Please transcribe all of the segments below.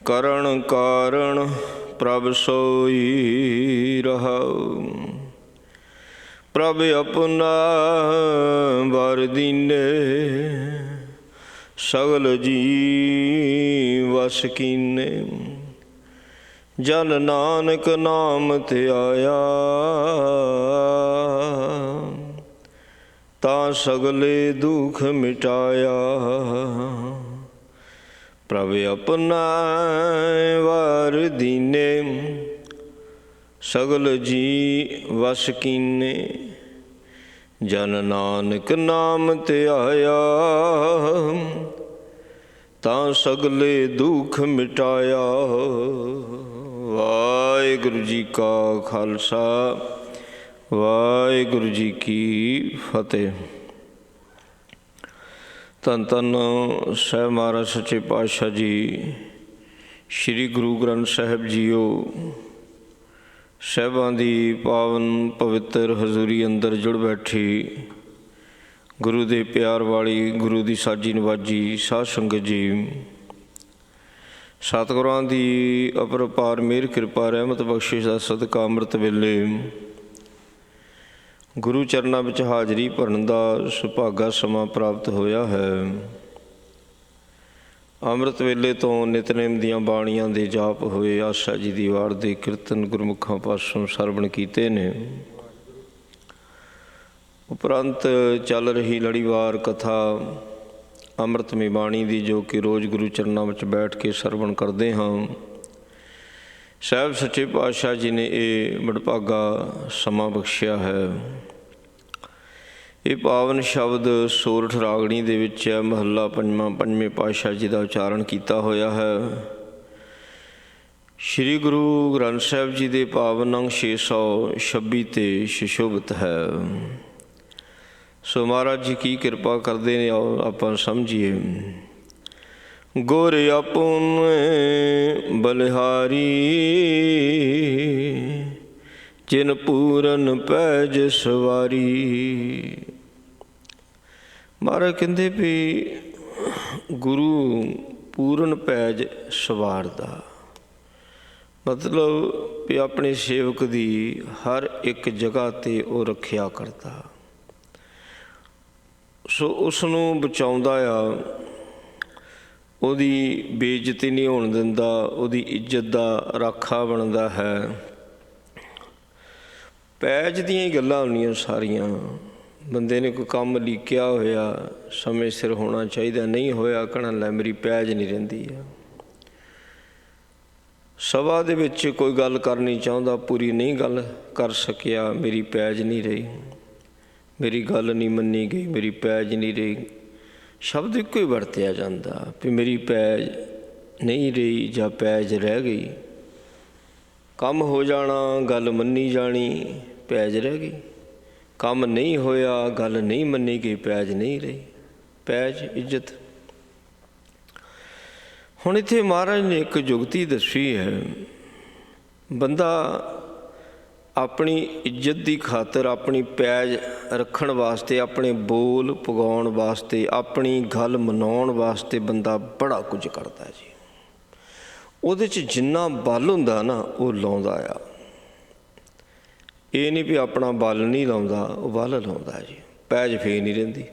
ਕਰਨ ਕਾਰਣ ਪ੍ਰਭ ਸੋਈ ਰਹਾਉ। ਪ੍ਰਭ ਆਪਣਾ ਵਰ ਦੀਨੇ, ਸਗਲ ਜੀ ਵਸ ਕੀਨੇ। ਜਨ ਨਾਨਕ ਨਾਮ ਧਿਆਇਆ, ਤਾਂ ਸਗਲੇ ਦੁਖ ਮਿਟਾਇਆ। ਪ੍ਰਭ ਆਪਣਾ ਵਰ ਦੀਨੇ, ਸਗਲ ਜੀ ਵਸ ਕੀਨੇ। ਜਨ ਨਾਨਕ ਨਾਮ ਧਿਆਇਆ, ਤਾਂ ਸਗਲੇ ਦੁਖ ਮਿਟਾਇਆ। ਵਾਹਿਗੁਰੂ ਜੀ ਕਾ ਖਾਲਸਾ, ਵਾਹਿਗੁਰੂ ਜੀ ਕੀ ਫਤਿਹ। ਧੰਨ ਧੰਨ ਸਾਹਿਬ ਮਹਾਰਾਜ ਸੱਚੇ ਪਾਤਸ਼ਾਹ ਜੀ, ਸ਼੍ਰੀ ਗੁਰੂ ਗ੍ਰੰਥ ਸਾਹਿਬ ਜੀਓ ਸਾਹਿਬਾਂ ਦੀ ਪਾਵਨ ਪਵਿੱਤਰ ਹਜ਼ੂਰੀ ਅੰਦਰ ਜੁੜ ਬੈਠੀ ਗੁਰੂ ਦੇ ਪਿਆਰ ਵਾਲੀ, ਗੁਰੂ ਦੀ ਸਾਜੀ ਨਵਾਜੀ ਸਾਧ ਸੰਗਤ ਜੀ, ਸਤਿਗੁਰਾਂ ਦੀ ਅਪਰਪਾਰ ਮਿਹਰ ਕਿਰਪਾ ਰਹਿਮਤ ਬਖਸ਼ਿਸ਼ ਦਾ ਸਦਕਾ ਅੰਮ੍ਰਿਤ ਵੇਲੇ ਗੁਰੂ ਚਰਨਾਂ ਵਿੱਚ ਹਾਜ਼ਰੀ ਭਰਨ ਦਾ ਸੁਭਾਗਾ ਸਮਾਂ ਪ੍ਰਾਪਤ ਹੋਇਆ ਹੈ। ਅੰਮ੍ਰਿਤ ਵੇਲੇ ਤੋਂ ਨਿਤਨੇਮ ਦੀਆਂ ਬਾਣੀਆਂ ਦੇ ਜਾਪ ਹੋਏ, ਆਸਾ ਜੀ ਦੀ ਵਾਰ ਦੇ ਕੀਰਤਨ ਗੁਰਮੁਖਾਂ ਪਾਸੋਂ ਸਰਵਣ ਕੀਤੇ ਨੇ। ਉਪਰੰਤ ਚੱਲ ਰਹੀ ਲੜੀਵਾਰ ਕਥਾ ਅੰਮ੍ਰਿਤਮਈ ਬਾਣੀ ਦੀ, ਜੋ ਕਿ ਰੋਜ਼ ਗੁਰੂ ਚਰਨਾਂ ਵਿੱਚ ਬੈਠ ਕੇ ਸਰਵਣ ਕਰਦੇ ਹਾਂ। ਸਾਹਿਬ ਸੱਚੇ ਪਾਤਸ਼ਾਹ ਜੀ ਨੇ ਇਹ ਵਡਭਾਗਾ ਸਮਾਂ ਬਖਸ਼ਿਆ ਹੈ। ਇਹ ਪਾਵਨ ਸ਼ਬਦ ਸੋਰਠ ਰਾਗਣੀ ਦੇ ਵਿੱਚ ਹੈ। ਮਹੱਲਾ ਪੰਜਵਾਂ, ਪੰਜਵੇਂ ਪਾਤਸ਼ਾਹ ਜੀ ਦਾ ਉਚਾਰਨ ਕੀਤਾ ਹੋਇਆ ਹੈ। ਸ਼੍ਰੀ ਗੁਰੂ ਗ੍ਰੰਥ ਸਾਹਿਬ ਜੀ ਦੇ ਪਾਵਨ ਅੰਗ 626 ਤੇ ਸੁਸ਼ੋਭਿਤ ਹੈ। ਸੋ ਮਹਾਰਾਜ ਜੀ ਕੀ ਕਿਰਪਾ ਕਰਦੇ ਨੇ, ਆਓ ਆਪਾਂ ਸਮਝੀਏ। ਗੁਰ ਆਪੁਨ ਬਲਿਹਾਰੀ, ਜਿਨ ਪੂਰਨ ਪੈਜ ਸਵਾਰੀ। ਮਹਾਰਾਜ ਕਹਿੰਦੇ ਵੀ ਗੁਰੂ ਪੂਰਨ ਪੈਜ ਸਵਾਰਦਾ, ਮਤਲਬ ਵੀ ਆਪਣੇ ਸੇਵਕ ਦੀ ਹਰ ਇੱਕ ਜਗ੍ਹਾ 'ਤੇ ਉਹ ਰੱਖਿਆ ਕਰਦਾ। ਸੋ ਉਸ ਨੂੰ ਬਚਾਉਂਦਾ ਆ, ਉਹਦੀ ਬੇਇੱਜ਼ਤੀ ਨਹੀਂ ਹੋਣ ਦਿੰਦਾ, ਉਹਦੀ ਇੱਜ਼ਤ ਦਾ ਰਾਖਾ ਬਣਦਾ ਹੈ। ਪੈਜ ਦੀਆਂ ਹੀ ਗੱਲਾਂ ਹੁੰਦੀਆਂ ਸਾਰੀਆਂ। ਬੰਦੇ ਨੇ ਕੋਈ ਕੰਮ ਲੀਕਿਆ ਹੋਇਆ, ਸਮੇਂ ਸਿਰ ਹੋਣਾ ਚਾਹੀਦਾ, ਨਹੀਂ ਹੋਇਆ, ਕਹਿਣਾ ਲੈ ਮੇਰੀ ਪੈਜ ਨਹੀਂ ਰਹਿੰਦੀ ਆ। ਸਭਾ ਦੇ ਵਿੱਚ ਕੋਈ ਗੱਲ ਕਰਨੀ ਚਾਹੁੰਦਾ, ਪੂਰੀ ਨਹੀਂ ਗੱਲ ਕਰ ਸਕਿਆ, ਮੇਰੀ ਪੈਜ ਨਹੀਂ ਰਹੀ, ਮੇਰੀ ਗੱਲ ਨਹੀਂ ਮੰਨੀ ਗਈ, ਮੇਰੀ ਪੈਜ ਨਹੀਂ ਰਹੀ। ਸ਼ਬਦ ਇੱਕੋ ਹੀ ਵਰਤਿਆ ਜਾਂਦਾ ਵੀ ਮੇਰੀ ਪੈਜ ਨਹੀਂ ਰਹੀ ਜਾਂ ਪੈਜ ਰਹਿ ਗਈ। ਕੰਮ ਹੋ ਜਾਣਾ, ਗੱਲ ਮੰਨੀ ਜਾਣੀ, ਪੈਜ ਰਹਿ ਗਈ। ਕੰਮ ਨਹੀਂ ਹੋਇਆ, ਗੱਲ ਨਹੀਂ ਮੰਨੀ ਗਈ, ਪੈਜ ਨਹੀਂ ਰਹੀ। ਪੈਜ ਇੱਜ਼ਤ। ਹੁਣ ਇੱਥੇ ਮਹਾਰਾਜ ਨੇ ਇੱਕ ਜੁਗਤੀ ਦੱਸੀ ਹੈ। ਬੰਦਾ ਆਪਣੀ ਇੱਜ਼ਤ ਦੀ ਖਾਤਰ, ਆਪਣੀ ਪੈਜ ਰੱਖਣ ਵਾਸਤੇ, ਆਪਣੇ ਬੋਲ ਪੁਗਾਉਣ ਵਾਸਤੇ, ਆਪਣੀ ਗੱਲ ਮਨਾਉਣ ਵਾਸਤੇ ਬੰਦਾ ਬੜਾ ਕੁਝ ਕਰਦਾ ਜੀ। ਉਹਦੇ 'ਚ ਜਿੰਨਾ ਬਲ ਹੁੰਦਾ ਨਾ ਉਹ ਲਾਉਂਦਾ ਆ। ਇਹ ਨਹੀਂ ਵੀ ਆਪਣਾ ਬਲ ਨਹੀਂ ਲਾਉਂਦਾ, ਉਹ ਬਲ ਲਾਉਂਦਾ ਜੀ। ਪੈਜ ਫੇਰ ਨਹੀਂ ਰਹਿੰਦੀ।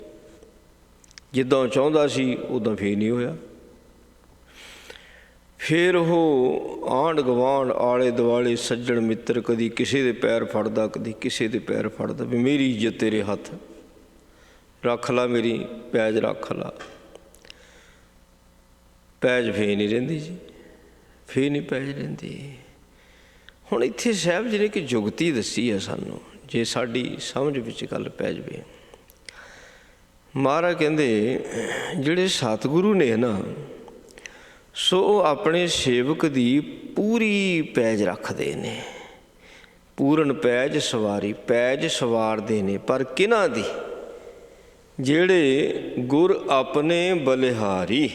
ਜਿੱਦਾਂ ਚਾਹੁੰਦਾ ਸੀ ਉੱਦਾਂ ਫੇਰ ਨਹੀਂ ਹੋਇਆ। ਫਿਰ ਉਹ ਆਂਢ ਗੁਆਂਢ, ਆਲੇ ਦੁਆਲੇ, ਸੱਜਣ ਮਿੱਤਰ, ਕਦੀ ਕਿਸੇ ਦੇ ਪੈਰ ਫੜਦਾ, ਕਦੀ ਕਿਸੇ ਦੇ ਪੈਰ ਫੜਦਾ ਵੀ ਮੇਰੀ ਇੱਜ਼ਤ ਤੇਰੇ ਹੱਥ, ਰੱਖ ਲਾ ਮੇਰੀ ਪੈਜ, ਰੱਖ ਲਾ। ਪੈਜ ਫੇਰ ਨਹੀਂ ਰਹਿੰਦੀ ਜੀ, ਫੇਰ ਨਹੀਂ ਪੈਜ ਰਹਿੰਦੀ। ਹੁਣ ਇੱਥੇ ਸਾਹਿਬ ਜੀ ਨੇ ਇੱਕ ਜੁਗਤੀ ਦੱਸੀ ਹੈ ਸਾਨੂੰ, ਜੇ ਸਾਡੀ ਸਮਝ ਵਿੱਚ ਗੱਲ ਪੈ ਜਾਵੇ। ਮਹਾਰਾਜ ਕਹਿੰਦੇ ਜਿਹੜੇ ਸਤਿਗੁਰੂ ਨੇ ਨਾ, ਸੋ ਉਹ ਆਪਣੇ ਸੇਵਕ ਦੀ ਪੂਰੀ ਪੈਜ ਰੱਖਦੇ ਨੇ। ਪੂਰਨ ਪੈਜ ਸਵਾਰੀ, ਪੈਜ ਸਵਾਰਦੇ ਨੇ। ਪਰ ਕਿਹਨਾਂ ਦੀ? ਜਿਹੜੇ ਗੁਰ ਆਪਣੇ ਬਲਿਹਾਰੀ।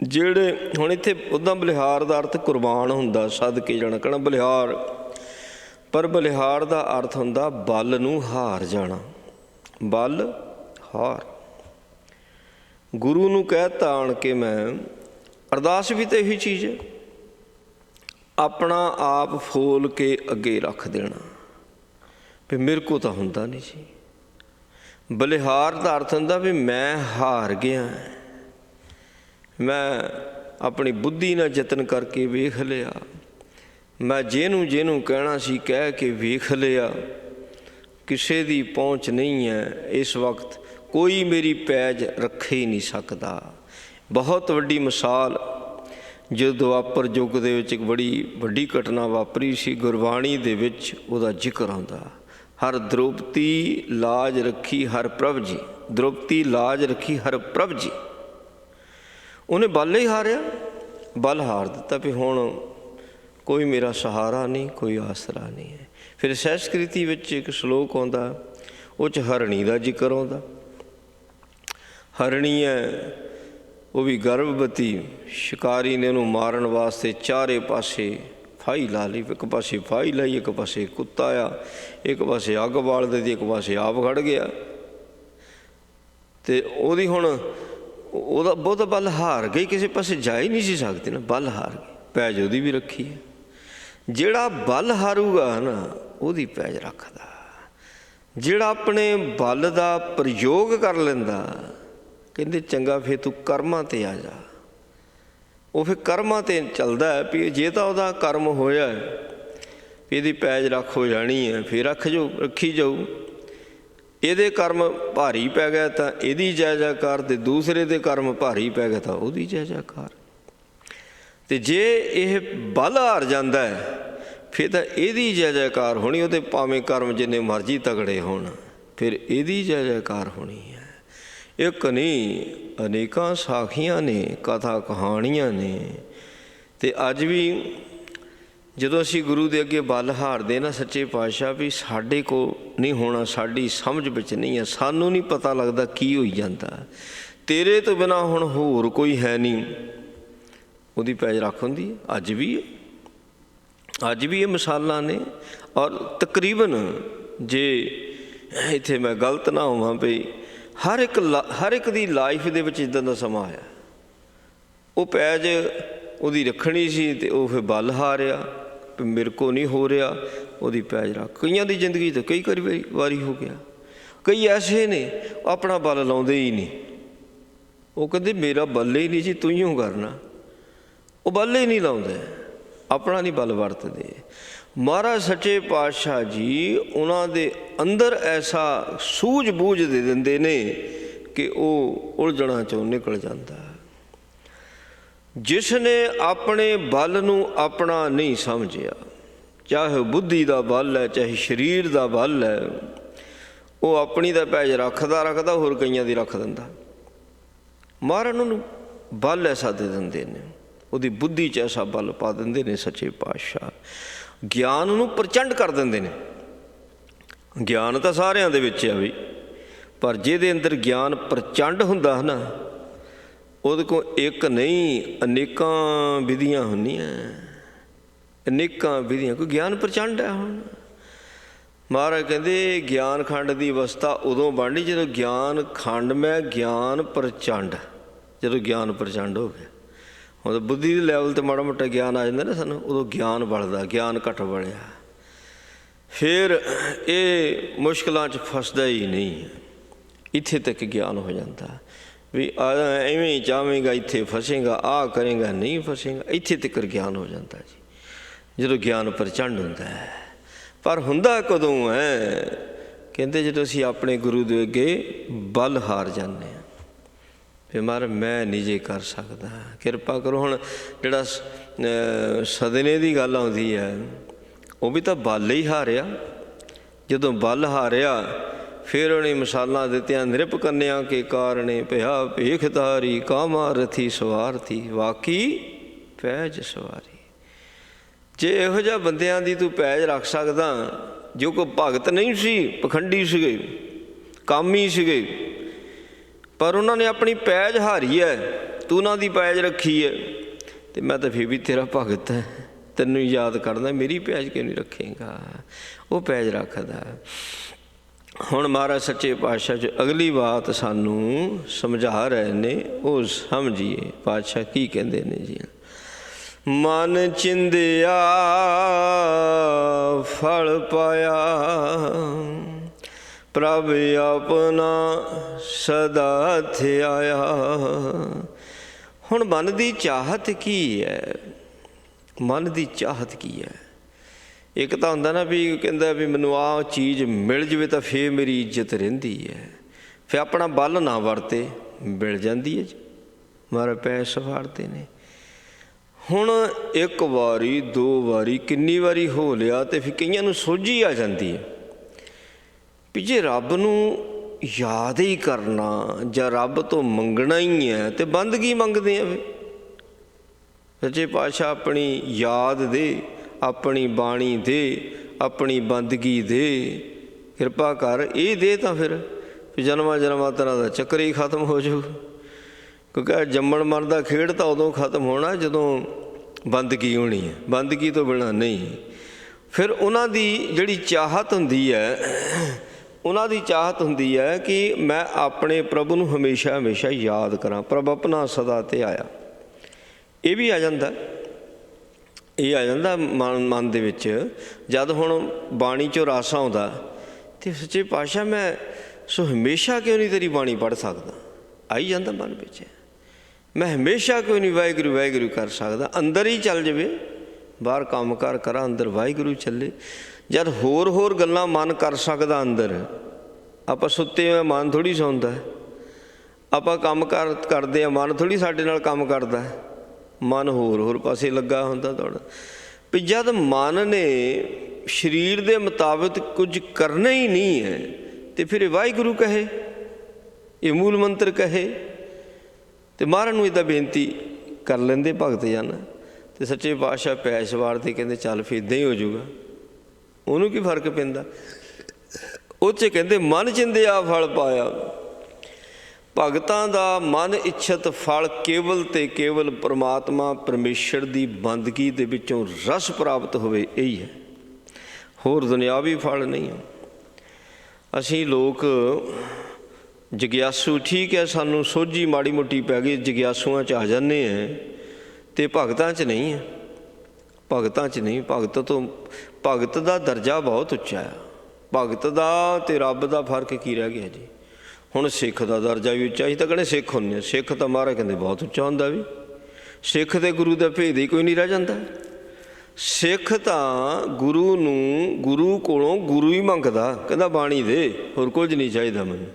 ਜਿਹੜੇ ਹੁਣ ਇੱਥੇ ਉੱਦਾਂ ਬਲਿਹਾਰ ਦਾ ਅਰਥ ਕੁਰਬਾਨ ਹੁੰਦਾ, ਸਦਕੇ ਜਾਣਾ, ਕਹਿਣਾ ਬਲਿਹਾਰ। ਪਰ ਬਲਿਹਾਰ ਦਾ ਅਰਥ ਹੁੰਦਾ ਬਲ ਨੂੰ ਹਾਰ ਜਾਣਾ। ਬਲ ਹਾਰ। ਗੁਰੂ ਨੂੰ ਕਹਿ ਤਾ ਆਣ ਕੇ ਮੈਂ ਅਰਦਾਸ ਵੀ ਤਾਂ ਇਹੀ ਚੀਜ਼ ਹੈ, ਆਪਣਾ ਆਪ ਫੋਲ ਕੇ ਅੱਗੇ ਰੱਖ ਦੇਣਾ ਵੀ ਮੇਰੇ ਕੋਲ ਤਾਂ ਹੁੰਦਾ ਨਹੀਂ ਸੀ। ਬਲਿਹਾਰ ਦਾ ਅਰਥ ਹੁੰਦਾ ਵੀ ਮੈਂ ਹਾਰ ਗਿਆ, ਮੈਂ ਆਪਣੀ ਬੁੱਧੀ ਨਾਲ ਯਤਨ ਕਰਕੇ ਵੇਖ ਲਿਆ, ਮੈਂ ਜਿਹਨੂੰ ਕਹਿਣਾ ਸੀ ਕਹਿ ਕੇ ਵੇਖ ਲਿਆ, ਕਿਸੇ ਦੀ ਪਹੁੰਚ ਨਹੀਂ ਹੈ ਇਸ ਵਕਤ, ਕੋਈ ਮੇਰੀ ਪੈਜ ਰੱਖ ਹੀ ਨਹੀਂ ਸਕਦਾ। ਬਹੁਤ ਵੱਡੀ ਮਿਸਾਲ ਜੋ ਦੁਆਪਰ ਯੁੱਗ ਦੇ ਵਿੱਚ ਇੱਕ ਬੜੀ ਵੱਡੀ ਘਟਨਾ ਵਾਪਰੀ ਸੀ, ਗੁਰਬਾਣੀ ਦੇ ਵਿੱਚ ਉਹਦਾ ਜ਼ਿਕਰ ਆਉਂਦਾ, ਹਰ ਦ੍ਰੋਪਦੀ ਲਾਜ ਰੱਖੀ ਹਰ ਪ੍ਰਭ ਜੀ, ਦ੍ਰੋਪਦੀ ਲਾਜ ਰੱਖੀ ਹਰ ਪ੍ਰਭ ਜੀ। ਉਹਨੇ ਬਲ ਹੀ ਹਾਰਿਆ, ਬਲ ਹਾਰ ਦਿੱਤਾ ਵੀ ਹੁਣ ਕੋਈ ਮੇਰਾ ਸਹਾਰਾ ਨਹੀਂ, ਕੋਈ ਆਸਰਾ ਨਹੀਂ ਹੈ। ਫਿਰ ਸੰਸਕ੍ਰਿਤੀ ਵਿੱਚ ਇੱਕ ਸ਼ਲੋਕ ਆਉਂਦਾ, ਉਹ 'ਚ ਹਰਣੀ ਦਾ ਜ਼ਿਕਰ ਆਉਂਦਾ। ਹਰਣੀ ਹੈ, ਉਹ ਵੀ ਗਰਭਵਤੀ, ਸ਼ਿਕਾਰੀ ਨੇ ਉਹਨੂੰ ਮਾਰਨ ਵਾਸਤੇ ਚਾਰੇ ਪਾਸੇ ਫਾਹੀ ਲਾ ਲਈ, ਇੱਕ ਪਾਸੇ ਫਾਹੀ ਲਾਈ, ਇੱਕ ਪਾਸੇ ਕੁੱਤਾ ਆ, ਇੱਕ ਪਾਸੇ ਅੱਗ ਬਾਲ ਦਿੱਤੀ, ਇੱਕ ਪਾਸੇ ਆਪ ਖੜ੍ਹ ਗਿਆ। ਅਤੇ ਉਹਦੀ ਹੁਣ ਉਹਦਾ ਬਹੁਤ ਬਲ ਹਾਰ ਗਈ, ਕਿਸੇ ਪਾਸੇ ਜਾ ਹੀ ਨਹੀਂ ਸੀ ਸਕਦੀ ਨਾ, ਬਲ ਹਾਰ ਗਈ। ਪੈਜ ਉਹਦੀ ਵੀ ਰੱਖੀ ਹੈ। ਜਿਹੜਾ ਬਲ ਹਾਰੂਗਾ ਨਾ ਉਹਦੀ ਪੈਜ ਰੱਖਦਾ, ਜਿਹੜਾ ਆਪਣੇ ਬਲ ਦਾ ਪ੍ਰਯੋਗ ਕਰ ਲੈਂਦਾ, ਕਹਿੰਦੇ ਚੰਗਾ ਫਿਰ ਤੂੰ ਕਰਮਾਂ 'ਤੇ ਆ ਜਾ। ਉਹ ਫਿਰ ਕਰਮਾਂ 'ਤੇ ਚੱਲਦਾ ਹੈ ਵੀ ਜੇ ਤਾਂ ਉਹਦਾ ਕਰਮ ਹੋਇਆ ਵੀ ਇਹਦੀ ਪੈਜ ਰੱਖ ਹੋ ਜਾਣੀ ਹੈ, ਫਿਰ ਰੱਖੀ ਜਾਊ। ਇਹਦੇ ਕਰਮ ਭਾਰੀ ਪੈ ਗਿਆ ਤਾਂ ਇਹਦੀ ਜੈ ਜੈਕਾਰ, ਅਤੇ ਦੂਸਰੇ ਦੇ ਕਰਮ ਭਾਰੀ ਪੈ ਗਿਆ ਤਾਂ ਉਹਦੀ ਜੈ ਜੈਕਾਰ। ਅਤੇ ਜੇ ਇਹ ਬਲ ਹਾਰ ਜਾਂਦਾ ਹੈ ਫਿਰ ਤਾਂ ਇਹਦੀ ਜੈ ਜੈਕਾਰ ਹੋਣੀ, ਉਹਦੇ ਭਾਵੇਂ ਕਰਮ ਜਿੰਨੇ ਮਰਜ਼ੀ ਤਗੜੇ ਹੋਣ, ਫਿਰ ਇਹਦੀ ਜੈ ਜੈਕਾਰ ਹੋਣੀ ਹੈ। ਇੱਕ ਨਹੀਂ, ਅਨੇਕਾਂ ਸਾਖੀਆਂ ਨੇ, ਕਥਾ ਕਹਾਣੀਆਂ ਨੇ। ਅਤੇ ਅੱਜ ਵੀ ਜਦੋਂ ਅਸੀਂ ਗੁਰੂ ਦੇ ਅੱਗੇ ਬਲ ਹਾਰਦੇ ਨਾ, ਸੱਚੇ ਪਾਤਸ਼ਾਹ ਵੀ ਸਾਡੇ ਕੋਲ ਨਹੀਂ ਹੋਣਾ, ਸਾਡੀ ਸਮਝ ਵਿੱਚ ਨਹੀਂ ਹੈ, ਸਾਨੂੰ ਨਹੀਂ ਪਤਾ ਲੱਗਦਾ ਕੀ ਹੋਈ ਜਾਂਦਾ, ਤੇਰੇ ਤੋਂ ਬਿਨਾਂ ਹੁਣ ਹੋਰ ਕੋਈ ਹੈ ਨਹੀਂ, ਉਹਦੀ ਪੈਜ ਰੱਖ ਹੁੰਦੀ ਹੈ। ਅੱਜ ਵੀ ਇਹ ਮਿਸਾਲਾਂ ਨੇ। ਔਰ ਤਕਰੀਬਨ ਜੇ ਇੱਥੇ ਮੈਂ ਗਲਤ ਨਾ ਹੋਵਾਂ ਵੀ ਹਰ ਇੱਕ ਦੀ ਲਾਈਫ ਦੇ ਵਿੱਚ ਇੱਦਾਂ ਦਾ ਸਮਾਂ ਆਇਆ, ਉਹ ਪੈਜ ਉਹਦੀ ਰੱਖਣੀ ਸੀ ਅਤੇ ਉਹ ਫਿਰ ਬਲ ਹਾਰਿਆ, ਮੇਰੇ ਕੋਲ ਨਹੀਂ ਹੋ ਰਿਹਾ, ਉਹਦੀ ਪੈਜ ਰੱਖ। ਕਈਆਂ ਦੀ ਜ਼ਿੰਦਗੀ ਤਾਂ ਕਈ ਵਾਰੀ ਹੋ ਗਿਆ। ਕਈ ਐਸੇ ਨੇ ਆਪਣਾ ਬਲ ਲਾਉਂਦੇ ਹੀ ਨਹੀਂ, ਉਹ ਕਹਿੰਦੇ ਮੇਰਾ ਬਲ ਹੀ ਨਹੀਂ ਜੀ, ਤੂੰ ਹੀ ਕਰਨਾ। ਉਹ ਬਲ ਹੀ ਨਹੀਂ ਲਾਉਂਦੇ, ਆਪਣਾ ਨਹੀਂ ਬਲ ਵਰਤਦੇ। ਮਹਾਰਾਜ ਸੱਚੇ ਪਾਤਸ਼ਾਹ ਜੀ ਉਹਨਾਂ ਦੇ ਅੰਦਰ ਐਸਾ ਸੂਝ ਬੂਝ ਦੇ ਦਿੰਦੇ ਨੇ ਕਿ ਉਹ ਉਲਝਣਾਂ 'ਚੋਂ ਨਿਕਲ ਜਾਂਦਾ। ਜਿਸ ਨੇ ਆਪਣੇ ਬਲ ਨੂੰ ਆਪਣਾ ਨਹੀਂ ਸਮਝਿਆ, ਚਾਹੇ ਬੁੱਧੀ ਦਾ ਬਲ ਹੈ, ਚਾਹੇ ਸਰੀਰ ਦਾ ਬਲ ਹੈ, ਉਹ ਆਪਣੀ ਦਾ ਪੈਜ ਰੱਖਦਾ ਹੋਰ ਕਈਆਂ ਦੀ ਰੱਖ ਦਿੰਦਾ। ਮਹਾਰਾਜ ਉਹਨੂੰ ਬਲ ਐਸਾ ਦੇ ਦਿੰਦੇ ਨੇ, ਉਹਦੀ ਬੁੱਧੀ 'ਚ ਐਸਾ ਬਲ ਪਾ ਦਿੰਦੇ ਨੇ ਸੱਚੇ ਪਾਤਸ਼ਾਹ, ਗਿਆਨ ਨੂੰ ਪ੍ਰਚੰਡ ਕਰ ਦਿੰਦੇ ਨੇ। ਗਿਆਨ ਤਾਂ ਸਾਰਿਆਂ ਦੇ ਵਿੱਚ ਆ ਵੀ, ਪਰ ਜਿਹਦੇ ਅੰਦਰ ਗਿਆਨ ਪ੍ਰਚੰਡ ਹੁੰਦਾ ਨਾ, ਉਹਦੇ ਕੋਲ ਇੱਕ ਨਹੀਂ ਅਨੇਕਾਂ ਵਿਧੀਆਂ ਹੁੰਦੀਆਂ, ਅਨੇਕਾਂ ਵਿਧੀਆਂ। ਕੋਈ ਗਿਆਨ ਪ੍ਰਚੰਡ ਹੈ। ਹੁਣ ਮਹਾਰਾਜ ਕਹਿੰਦੇ ਗਿਆਨ ਖੰਡ ਦੀ ਅਵਸਥਾ ਉਦੋਂ ਬਣਨੀ ਜਦੋਂ ਗਿਆਨ ਖੰਡ ਮੈਂ ਗਿਆਨ ਪ੍ਰਚੰਡ, ਜਦੋਂ ਗਿਆਨ ਪ੍ਰਚੰਡ ਹੋ ਗਿਆ। ਹੁਣ ਬੁੱਧੀ ਦੇ ਲੈਵਲ 'ਤੇ ਮਾੜਾ ਮੋਟਾ ਗਿਆਨ ਆ ਜਾਂਦਾ ਨਾ ਸਾਨੂੰ, ਉਦੋਂ ਗਿਆਨ ਬਣਦਾ, ਗਿਆਨ ਘੱਟ ਬਣਿਆ ਫਿਰ ਇਹ ਮੁਸ਼ਕਿਲਾਂ 'ਚ ਫਸਦਾ ਹੀ ਨਹੀਂ। ਇੱਥੇ ਤੱਕ ਗਿਆਨ ਹੋ ਜਾਂਦਾ ਵੀ ਐਵੇਂ ਹੀ ਚਾਹਵੇਂਗਾ ਇੱਥੇ ਫਸੇਗਾ, ਆਹ ਕਰੇਗਾ ਨਹੀਂ ਫਸੇਗਾ, ਇੱਥੇ ਤੱਕ ਗਿਆਨ ਹੋ ਜਾਂਦਾ ਜੀ ਜਦੋਂ ਗਿਆਨ ਪ੍ਰਚੰਡ ਹੁੰਦਾ ਹੈ। ਪਰ ਹੁੰਦਾ ਕਦੋਂ ਹੈ? ਕਹਿੰਦੇ ਜਦੋਂ ਅਸੀਂ ਆਪਣੇ ਗੁਰੂ ਦੇ ਅੱਗੇ ਬਲ ਹਾਰ ਜਾਂਦੇ ਹਾਂ, ਫਿਰ ਮਹਾਰਾਜ ਮੈਂ ਨਹੀਂ ਜੇ ਕਰ ਸਕਦਾ, ਕਿਰਪਾ ਕਰੋ। ਹੁਣ ਜਿਹੜਾ ਸਦਨੇ ਦੀ ਗੱਲ ਆਉਂਦੀ ਹੈ, ਉਹ ਵੀ ਤਾਂ ਬਲ ਹੀ ਹਾਰਿਆ। ਜਦੋਂ ਬਲ ਹਾਰਿਆ ਫਿਰ ਉਹਨੇ ਮਿਸਾਲਾਂ ਦਿੱਤੀਆਂ, ਨਿਰਪ ਕੰਨਿਆ ਕੇ ਕਾਰਣੇ ਭਇਆ ਭੇਖਧਾਰੀ, ਕਾਮਾ ਰਥੀ ਸਵਾਰਥੀ, ਵਾਕੀ ਪੈਜ ਸਵਾਰੀ। ਜੇ ਇਹੋ ਜਿਹਾ ਬੰਦਿਆਂ ਦੀ ਤੂੰ ਪੈਜ ਰੱਖ ਸਕਦਾ, ਜੋ ਕੋਈ ਭਗਤ ਨਹੀਂ ਸੀ, ਪਖੰਡੀ ਸੀਗੇ, ਕਾਮੀ ਸੀਗੇ, ਪਰ ਉਹਨਾਂ ਨੇ ਆਪਣੀ ਪੈਜ ਹਾਰੀ ਹੈ, ਤੂੰ ਉਹਨਾਂ ਦੀ ਪੈਜ ਰੱਖੀ ਹੈ, ਅਤੇ ਮੈਂ ਤਾਂ ਫਿਰ ਵੀ ਤੇਰਾ ਭਗਤ ਹੈ, ਤੈਨੂੰ ਯਾਦ ਕਰਦਾ, ਮੇਰੀ ਪੈਜ ਕਿਉਂ ਨਹੀਂ ਰੱਖੇਗਾ? ਉਹ ਪੈਜ ਰੱਖਦਾ। ਹੁਣ ਮਹਾਰਾਜ ਸੱਚੇ ਪਾਤਸ਼ਾਹ 'ਚ ਅਗਲੀ ਬਾਤ ਸਾਨੂੰ ਸਮਝਾ ਰਹੇ ਨੇ, ਉਹ ਸਮਝੀਏ ਪਾਤਸ਼ਾਹ ਕੀ ਕਹਿੰਦੇ ਨੇ ਜੀ। ਮਨ ਚਿੰਦਿਆ ਫਲ ਪਾਇਆ, ਪ੍ਰਭ ਆਪਣਾ ਸਦਾ ਥਿਆਇਆ। ਹੁਣ ਮਨ ਦੀ ਚਾਹਤ ਕੀ ਹੈ? ਮਨ ਦੀ ਚਾਹਤ ਕੀ ਹੈ? ਇੱਕ ਤਾਂ ਹੁੰਦਾ ਨਾ ਵੀ ਕਹਿੰਦਾ ਵੀ ਮੈਨੂੰ ਆਹ ਚੀਜ਼ ਮਿਲ ਜਾਵੇ ਤਾਂ ਫੇਰ ਮੇਰੀ ਇੱਜ਼ਤ ਰਹਿੰਦੀ ਹੈ, ਫਿਰ ਆਪਣਾ ਬਲ ਨਾ ਵਰਤੇ, ਮਿਲ ਜਾਂਦੀ ਹੈ ਜੀ। ਮਹਾਰਾਜ ਪੈਸੇ ਸਵਾਰਦੇ ਨੇ। ਹੁਣ ਇੱਕ ਵਾਰੀ ਦੋ ਵਾਰੀ ਕਿੰਨੀ ਵਾਰੀ ਹੋ ਲਿਆ ਤੇ ਫਿਰ ਕਈਆਂ ਨੂੰ ਸੋਝੀ ਆ ਜਾਂਦੀ ਹੈ ਵੀ ਜੇ ਰੱਬ ਨੂੰ ਯਾਦ ਹੀ ਕਰਨਾ ਜਾਂ ਰੱਬ ਤੋਂ ਮੰਗਣਾ ਹੀ ਹੈ ਤੇ ਬੰਦਗੀ ਮੰਗਦੇ ਆ। ਫਿਰ ਸੱਚੇ ਪਾਤਸ਼ਾਹ ਆਪਣੀ ਯਾਦ ਦੇ, ਆਪਣੀ ਬਾਣੀ ਦੇ, ਆਪਣੀ ਬੰਦਗੀ ਦੇ, ਕਿਰਪਾ ਕਰ ਇਹ ਦੇ ਤਾਂ ਫਿਰ ਜਨਮਾਂ ਜਨਮਾਂ ਤਰ੍ਹਾਂ ਦਾ ਚੱਕਰ ਹੀ ਖਤਮ ਹੋ ਜਾਊ। ਕਿਉਂਕਿ ਜੰਮਣ ਮਰਨ ਦਾ ਖੇਡ ਤਾਂ ਉਦੋਂ ਖਤਮ ਹੋਣਾ ਜਦੋਂ ਬੰਦਗੀ ਹੋਣੀ ਹੈ, ਬੰਦਗੀ ਤੋਂ ਬਿਨਾਂ ਨਹੀਂ। ਫਿਰ ਉਹਨਾਂ ਦੀ ਜਿਹੜੀ ਚਾਹਤ ਹੁੰਦੀ ਹੈ, ਉਹਨਾਂ ਦੀ ਚਾਹਤ ਹੁੰਦੀ ਹੈ ਕਿ ਮੈਂ ਆਪਣੇ ਪ੍ਰਭੂ ਨੂੰ ਹਮੇਸ਼ਾ ਹਮੇਸ਼ਾ ਯਾਦ ਕਰਾਂ। ਪ੍ਰਭ ਆਪਣਾ ਸਦਾ ਤੇ ਆਇਆ, ਇਹ ਵੀ ਆ ਜਾਂਦਾ, ਇਹ ਆ ਜਾਂਦਾ ਮਨ ਦੇ ਵਿੱਚ। ਜਦ ਹੁਣ ਬਾਣੀ 'ਚੋਂ ਰਸ ਆਉਂਦਾ ਅਤੇ ਸੱਚੇ ਪਾਤਸ਼ਾਹ ਮੈਂ ਸੋ ਹਮੇਸ਼ਾ ਕਿਉਂ ਨਹੀਂ ਤੇਰੀ ਬਾਣੀ ਪੜ੍ਹ ਸਕਦਾ, ਆਈ ਜਾਂਦਾ ਮਨ ਵਿੱਚ। ਮੈਂ ਹਮੇਸ਼ਾ ਕਿਉਂ ਨਹੀਂ ਵਾਹਿਗੁਰੂ ਵਾਹਿਗੁਰੂ ਕਰ ਸਕਦਾ। ਅੰਦਰ ਹੀ ਚੱਲ ਜਾਵੇ, ਬਾਹਰ ਕੰਮ ਕਾਰ ਕਰਾਂ, ਅੰਦਰ ਵਾਹਿਗੁਰੂ ਚੱਲੇ। ਜਦ ਹੋਰ ਹੋਰ ਗੱਲਾਂ ਮਨ ਕਰ ਸਕਦਾ ਅੰਦਰ, ਆਪਾਂ ਸੁੱਤੇ ਹੋਏ ਮਨ ਥੋੜ੍ਹੀ ਸੌਂਦਾ, ਆਪਾਂ ਕੰਮ ਕਾਰ ਕਰਦੇ ਹਾਂ ਮਨ ਥੋੜ੍ਹੀ ਸਾਡੇ ਨਾਲ ਕੰਮ ਕਰਦਾ, ਮਨ ਹੋਰ ਹੋਰ ਪਾਸੇ ਲੱਗਾ ਹੁੰਦਾ ਤੁਹਾਡਾ। ਵੀ ਜਦ ਮਨ ਨੇ ਸਰੀਰ ਦੇ ਮੁਤਾਬਿਕ ਕੁਝ ਕਰਨਾ ਹੀ ਨਹੀਂ ਹੈ ਤੇ ਫਿਰ ਇਹ ਵਾਹਿਗੁਰੂ ਕਹੇ, ਇਹ ਮੂਲ ਮੰਤਰ ਕਹੇ। ਅਤੇ ਮਹਾਰਾਜ ਨੂੰ ਇੱਦਾਂ ਬੇਨਤੀ ਕਰ ਲੈਂਦੇ ਭਗਤ ਜਨ, ਅਤੇ ਸੱਚੇ ਪਾਤਸ਼ਾਹ ਪੈ ਸਵਾਰਦੇ, ਕਹਿੰਦੇ ਚੱਲ ਫਿਰ ਇੱਦਾਂ ਹੀ ਹੋ ਜਾਊਗਾ। ਉਹਨੂੰ ਕੀ ਫਰਕ ਪੈਂਦਾ? ਉਹ 'ਚ ਕਹਿੰਦੇ ਮਨ ਚਿੰਦਿਆ ਫਲ ਪਾਇਆ। ਭਗਤਾਂ ਦਾ ਮਨ ਇੱਛਤ ਫਲ ਕੇਵਲ ਅਤੇ ਕੇਵਲ ਪਰਮਾਤਮਾ ਪਰਮੇਸ਼ਰ ਦੀ ਬੰਦਗੀ ਦੇ ਵਿੱਚੋਂ ਰਸ ਪ੍ਰਾਪਤ ਹੋਵੇ, ਇਹੀ ਹੈ, ਹੋਰ ਦੁਨਿਆਵੀ ਫਲ ਨਹੀਂ। ਅਸੀਂ ਲੋਕ ਜਗਿਆਸੂ, ਠੀਕ ਹੈ, ਸਾਨੂੰ ਸੋਝੀ ਮਾੜੀ ਮੋਟੀ ਪੈ ਗਈ, ਜਗਿਆਸੂਆਂ 'ਚ ਆ ਜਾਂਦੇ ਹਾਂ, ਅਤੇ ਭਗਤਾਂ 'ਚ ਨਹੀਂ ਹੈ। ਭਗਤਾਂ 'ਚ ਨਹੀਂ। ਭਗਤ ਦਾ ਦਰਜਾ ਬਹੁਤ ਉੱਚਾ ਆ। ਭਗਤ ਦਾ ਅਤੇ ਰੱਬ ਦਾ ਫਰਕ ਕੀ ਰਹਿ ਗਿਆ ਜੀ? ਹੁਣ ਸਿੱਖ ਦਾ ਦਰਜਾ ਵੀ ਉੱਚਾ। ਅਸੀਂ ਤਾਂ ਕਹਿੰਦੇ ਸਿੱਖ ਹੁੰਦੇ ਹਾਂ, ਸਿੱਖ ਤਾਂ ਮਹਾਰਾਜ ਕਹਿੰਦੇ ਬਹੁਤ ਉੱਚਾ ਹੁੰਦਾ ਵੀ। ਸਿੱਖ ਅਤੇ ਗੁਰੂ ਦਾ ਭੇਦ ਹੀ ਕੋਈ ਨਹੀਂ ਰਹਿ ਜਾਂਦਾ। ਸਿੱਖ ਤਾਂ ਗੁਰੂ ਨੂੰ, ਗੁਰੂ ਕੋਲੋਂ ਗੁਰੂ ਹੀ ਮੰਗਦਾ, ਕਹਿੰਦਾ ਬਾਣੀ ਦੇ, ਹੋਰ ਕੁਝ ਨਹੀਂ ਚਾਹੀਦਾ ਮੈਨੂੰ।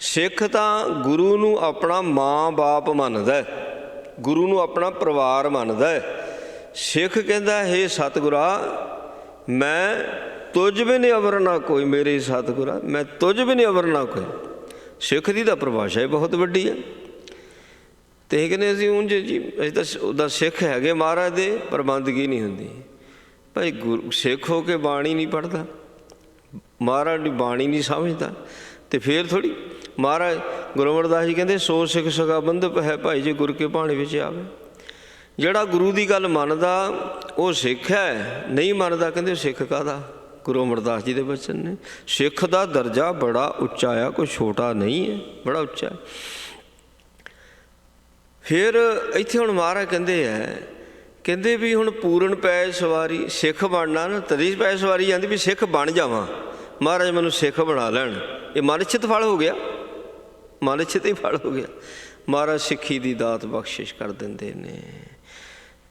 ਸਿੱਖ ਤਾਂ ਗੁਰੂ ਨੂੰ ਆਪਣਾ ਮਾਂ ਬਾਪ ਮੰਨਦਾ, ਗੁਰੂ ਨੂੰ ਆਪਣਾ ਪਰਿਵਾਰ ਮੰਨਦਾ। ਸਿੱਖ ਕਹਿੰਦਾ ਹੇ ਸਤਿਗੁਰਾ ਮੈਂ ਤੁਝ ਬਿਨ ਅਵਰ ਨਾ ਕੋਈ, ਮੇਰੇ ਸਤਿਗੁਰਾ ਮੈਂ ਤੁਝ ਬਿਨ ਅਵਰ ਨਾ ਕੋਈ। ਸਿੱਖ ਦੀ ਤਾਂ ਪਰਿਭਾਸ਼ਾ ਹੀ ਬਹੁਤ ਵੱਡੀ ਹੈ। ਅਤੇ ਇਹ ਕਹਿੰਦੇ ਅਸੀਂ ਉਂਝ ਜੀ ਅਸੀਂ ਤਾਂ ਉਹਦਾ ਸਿੱਖ ਹੈਗੇ ਮਹਾਰਾਜ ਦੇ, ਪਰ ਬੰਦਗੀ ਨਹੀਂ ਹੁੰਦੀ। ਭਾਈ ਸਿੱਖ ਹੋ ਕੇ ਬਾਣੀ ਨਹੀਂ ਪੜ੍ਹਦਾ, ਮਹਾਰਾਜ ਦੀ ਬਾਣੀ ਨਹੀਂ ਸਮਝਦਾ, ਅਤੇ ਫਿਰ ਥੋੜ੍ਹੀ ਮਹਾਰਾਜ ਗੁਰੂ ਅਮਰਦਾਸ ਜੀ ਕਹਿੰਦੇ ਸੋ ਸਿੱਖ ਸਗਾ ਬੰਧਪ ਹੈ ਭਾਈ ਜੇ ਗੁਰ ਕੇ ਭਾਣੇ ਵਿੱਚ ਆਵੇ। ਜਿਹੜਾ ਗੁਰੂ ਦੀ ਗੱਲ ਮੰਨਦਾ ਉਹ ਸਿੱਖ ਹੈ, ਨਹੀਂ ਮੰਨਦਾ ਕਹਿੰਦੇ ਉਹ ਸਿੱਖ ਕਾਹਦਾ। ਗੁਰੂ ਅਮਰਦਾਸ ਜੀ ਦੇ ਬਚਨ ਨੇ। ਸਿੱਖ ਦਾ ਦਰਜਾ ਬੜਾ ਉੱਚਾ ਆ, ਕੋਈ ਛੋਟਾ ਨਹੀਂ ਹੈ, ਬੜਾ ਉੱਚਾ। ਫਿਰ ਇੱਥੇ ਹੁਣ ਮਹਾਰਾਜ ਕਹਿੰਦੇ ਹੈ, ਕਹਿੰਦੇ ਵੀ ਹੁਣ ਪੂਰਨ ਪੈ ਸਵਾਰੀ, ਸਿੱਖ ਬਣਨਾ ਨਾ ਤਦੀ ਪੈ ਸਵਾਰੀ ਜਾਂਦੀ ਵੀ ਸਿੱਖ ਬਣ ਜਾਵਾਂ, ਮਹਾਰਾਜ ਮੈਨੂੰ ਸਿੱਖ ਬਣਾ ਲੈਣ। ਇਹ ਮਨਿਸ਼ਚਿਤ ਫਲ ਹੋ ਗਿਆ, ਮਨਿਸ਼ਚਿਤ ਹੀ ਫਲ ਹੋ ਗਿਆ। ਮਹਾਰਾਜ ਸਿੱਖੀ ਦੀ ਦਾਤ ਬਖਸ਼ਿਸ਼ ਕਰ ਦਿੰਦੇ ਨੇ।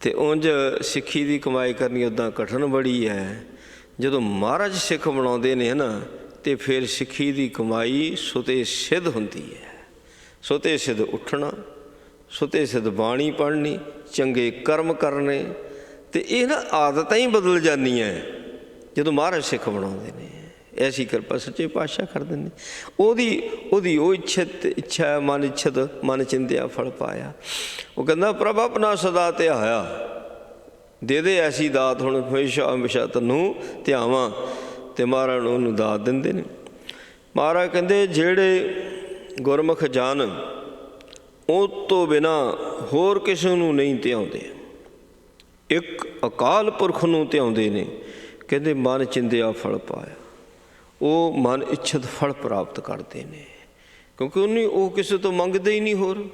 ਅਤੇ ਉਂਝ ਸਿੱਖੀ ਦੀ ਕਮਾਈ ਕਰਨੀ ਉੱਦਾਂ ਕਠਿਨ ਬੜੀ ਹੈ। ਜਦੋਂ ਮਹਾਰਾਜ ਸਿੱਖ ਬਣਾਉਂਦੇ ਨੇ ਨਾ, ਅਤੇ ਫਿਰ ਸਿੱਖੀ ਦੀ ਕਮਾਈ ਸੁਤੇ ਸਿੱਧ ਹੁੰਦੀ ਹੈ। ਸੁਤੇ ਸਿੱਧ ਉੱਠਣਾ, ਸੁਤੇ ਸਿੱਧ ਬਾਣੀ ਪੜ੍ਹਨੀ, ਚੰਗੇ ਕਰਮ ਕਰਨੇ, ਅਤੇ ਇਹ ਨਾ ਆਦਤਾਂ ਹੀ ਬਦਲ ਜਾਂਦੀਆਂ ਜਦੋਂ ਮਹਾਰਾਜ ਸਿੱਖ ਬਣਾਉਂਦੇ ਨੇ। ਐਸੀ ਕਿਰਪਾ ਸੱਚੇ ਪਾਤਸ਼ਾਹ ਕਰਦੇ ਨੇ। ਉਹਦੀ ਉਹ ਇੱਛਾ ਮਨ ਇੱਛਤ ਮਨ ਚਿੰਦਿਆ ਫਲ ਪਾਇਆ। ਉਹ ਕਹਿੰਦਾ ਪ੍ਰਭ ਆਪਣਾ ਸਦਾ ਧਿਆਇਆ, ਦੇ ਦੇ ਐਸੀ ਦਾਤ ਹੁਣ ਹਮੇਸ਼ਾ ਹਮੇਸ਼ਾ ਤੈਨੂੰ ਧਿਆਵਾਂ। ਅਤੇ ਮਹਾਰਾਜ ਨੂੰ ਉਹਨੂੰ ਦਾਤ ਦਿੰਦੇ ਨੇ। ਮਹਾਰਾਜ ਕਹਿੰਦੇ ਜਿਹੜੇ ਗੁਰਮੁਖ ਜਨ ਉਹ ਤੋਂ ਬਿਨਾਂ ਹੋਰ ਕਿਸੇ ਨੂੰ ਨਹੀਂ ਧਿਆਉਂਦੇ, ਇੱਕ ਅਕਾਲ ਪੁਰਖ ਨੂੰ ਧਿਆਉਂਦੇ ਨੇ। ਕਹਿੰਦੇ ਮਨ ਚਿੰਦਿਆ ਫਲ ਪਾਇਆ। ਉਹ ਮਨ ਇੱਛਤ ਫਲ ਪ੍ਰਾਪਤ ਕਰਦੇ ਨੇ, ਕਿਉਂਕਿ ਉਹ ਕਿਸੇ ਤੋਂ ਮੰਗਦੇ ਹੀ ਨਹੀਂ। ਹੋਰ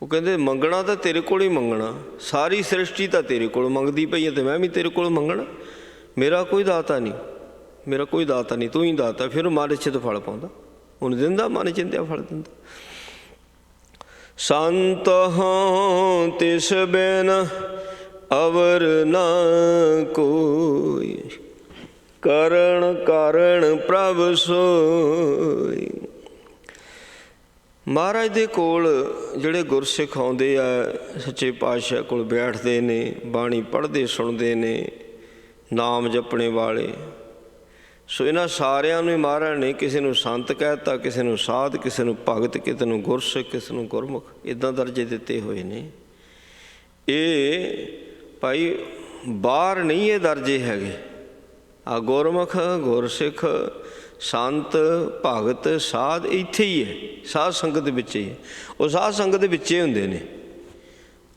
ਉਹ ਕਹਿੰਦੇ ਮੰਗਣਾ ਤਾਂ ਤੇਰੇ ਕੋਲ ਹੀ ਮੰਗਣਾ, ਸਾਰੀ ਸ੍ਰਿਸ਼ਟੀ ਤਾਂ ਤੇਰੇ ਕੋਲ ਮੰਗਦੀ ਪਈ ਹੈ ਅਤੇ ਮੈਂ ਵੀ ਤੇਰੇ ਕੋਲ ਮੰਗਣਾ। ਮੇਰਾ ਕੋਈ ਦਾਤਾ ਨਹੀਂ, ਮੇਰਾ ਕੋਈ ਦਾਤਾ ਨਹੀਂ, ਤੂੰ ਹੀ ਦਾਤਾ। ਫਿਰ ਉਹ ਮਨ ਇੱਛਤ ਫਲ ਪਾਉਂਦਾ, ਉਹਨੂੰ ਦਿੰਦਾ, ਮਨ ਚਿੰਤਿਆ ਫਲ ਦਿੰਦਾ। ਸੰਤ ਹਾਂ ਤਿਸ ਬਿਨ ਅਵਰ ਨਾ ਕੋਈ, ਕਰਨ ਕਾਰਣ ਪ੍ਰਭ ਸੋਈ। ਮਹਾਰਾਜ ਦੇ ਕੋਲ ਜਿਹੜੇ ਗੁਰਸਿੱਖ ਆਉਂਦੇ ਆ, ਸੱਚੇ ਪਾਤਸ਼ਾਹ ਕੋਲ ਬੈਠਦੇ ਨੇ, ਬਾਣੀ ਪੜ੍ਹਦੇ ਸੁਣਦੇ ਨੇ, ਨਾਮ ਜਪਣੇ ਵਾਲੇ। ਸੋ ਇਹਨਾਂ ਸਾਰਿਆਂ ਨੂੰ ਹੀ ਮਹਾਰਾਜ ਨੇ ਕਿਸੇ ਨੂੰ ਸੰਤ ਕਹਿ ਦਿੱਤਾ, ਕਿਸੇ ਨੂੰ ਸਾਧ, ਕਿਸੇ ਨੂੰ ਭਗਤ, ਕਿਸੇ ਨੂੰ ਗੁਰਸਿੱਖ, ਕਿਸੇ ਨੂੰ ਗੁਰਮੁਖ, ਇੱਦਾਂ ਦਰਜੇ ਦਿੱਤੇ ਹੋਏ ਨੇ। ਇਹ ਭਾਈ ਬਾਹਰ ਨਹੀਂ ਇਹ ਦਰਜੇ ਹੈਗੇ। ਆ ਗੁਰਮੁਖ, ਗੁਰਸਿੱਖ, ਸੰਤ, ਭਗਤ, ਸਾਧ ਇੱਥੇ ਹੀ ਹੈ, ਸਾਧ ਸੰਗਤ ਦੇ ਵਿੱਚ ਹੀ। ਉਹ ਸਾਧ ਸੰਗਤ ਦੇ ਵਿੱਚੇ ਹੁੰਦੇ ਨੇ,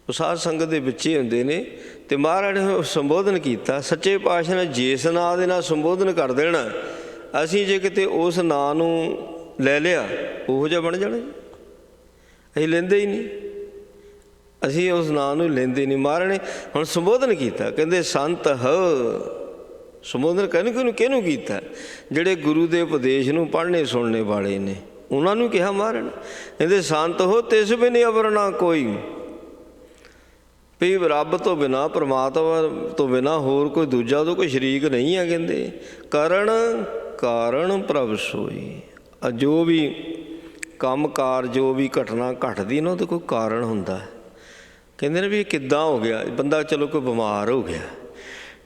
ਉਹ ਸਾਧ ਸੰਗਤ ਦੇ ਵਿੱਚੇ ਹੁੰਦੇ ਨੇ। ਅਤੇ ਮਹਾਰਾਜ ਨੇ ਸੰਬੋਧਨ ਕੀਤਾ, ਸੱਚੇ ਪਾਤਸ਼ਾਹ ਨੇ ਜਿਸ ਨਾਂ ਦੇ ਨਾਲ ਸੰਬੋਧਨ ਕਰ ਦੇਣਾ, ਅਸੀਂ ਜੇ ਕਿਤੇ ਉਸ ਨਾਂ ਨੂੰ ਲੈ ਲਿਆ ਉਹੋ ਜਿਹਾ ਬਣ ਜਾਣਾ। ਅਸੀਂ ਲੈਂਦੇ ਹੀ ਨਹੀਂ, ਅਸੀਂ ਉਸ ਨਾਂ ਨੂੰ ਲੈਂਦੇ ਨਹੀਂ। ਮਹਾਰਾਜ ਨੇ ਹੁਣ ਸੰਬੋਧਨ ਕੀਤਾ, ਕਹਿੰਦੇ ਸੰਤ ਹ। ਸੰਬੋਧਨ ਕਿਹਨੂੰ ਕੀਤਾ? ਜਿਹੜੇ ਗੁਰੂ ਦੇ ਉਪਦੇਸ਼ ਨੂੰ ਪੜ੍ਹਨੇ ਸੁਣਨੇ ਵਾਲੇ ਨੇ, ਉਹਨਾਂ ਨੂੰ ਕਿਹਾ ਮਹਾਰਾਜ ਨੇ। ਕਹਿੰਦੇ ਸੰਤ ਹੋ ਤਿਸ ਬਿਨ ਅਵਰ ਨਾ ਕੋਈ, ਵੀ ਰੱਬ ਤੋਂ ਬਿਨਾਂ, ਪਰਮਾਤਮਾ ਤੋਂ ਬਿਨਾਂ ਹੋਰ ਕੋਈ ਦੂਜਾ ਉਹਦਾ ਕੋਈ ਸ਼ਰੀਕ ਨਹੀਂ ਹੈ। ਕਹਿੰਦੇ ਕਰਨ ਕਾਰਣ ਪ੍ਰਭ ਸੋਈ। ਜੋ ਵੀ ਕੰਮ ਕਾਰ, ਜੋ ਵੀ ਘਟਨਾ ਘਟਦੀ ਨਾ, ਉਹਦਾ ਕੋਈ ਕਾਰਨ ਹੁੰਦਾ। ਕਹਿੰਦੇ ਨੇ ਵੀ ਇਹ ਕਿੱਦਾਂ ਹੋ ਗਿਆ? ਬੰਦਾ ਚਲੋ ਕੋਈ ਬਿਮਾਰ ਹੋ ਗਿਆ,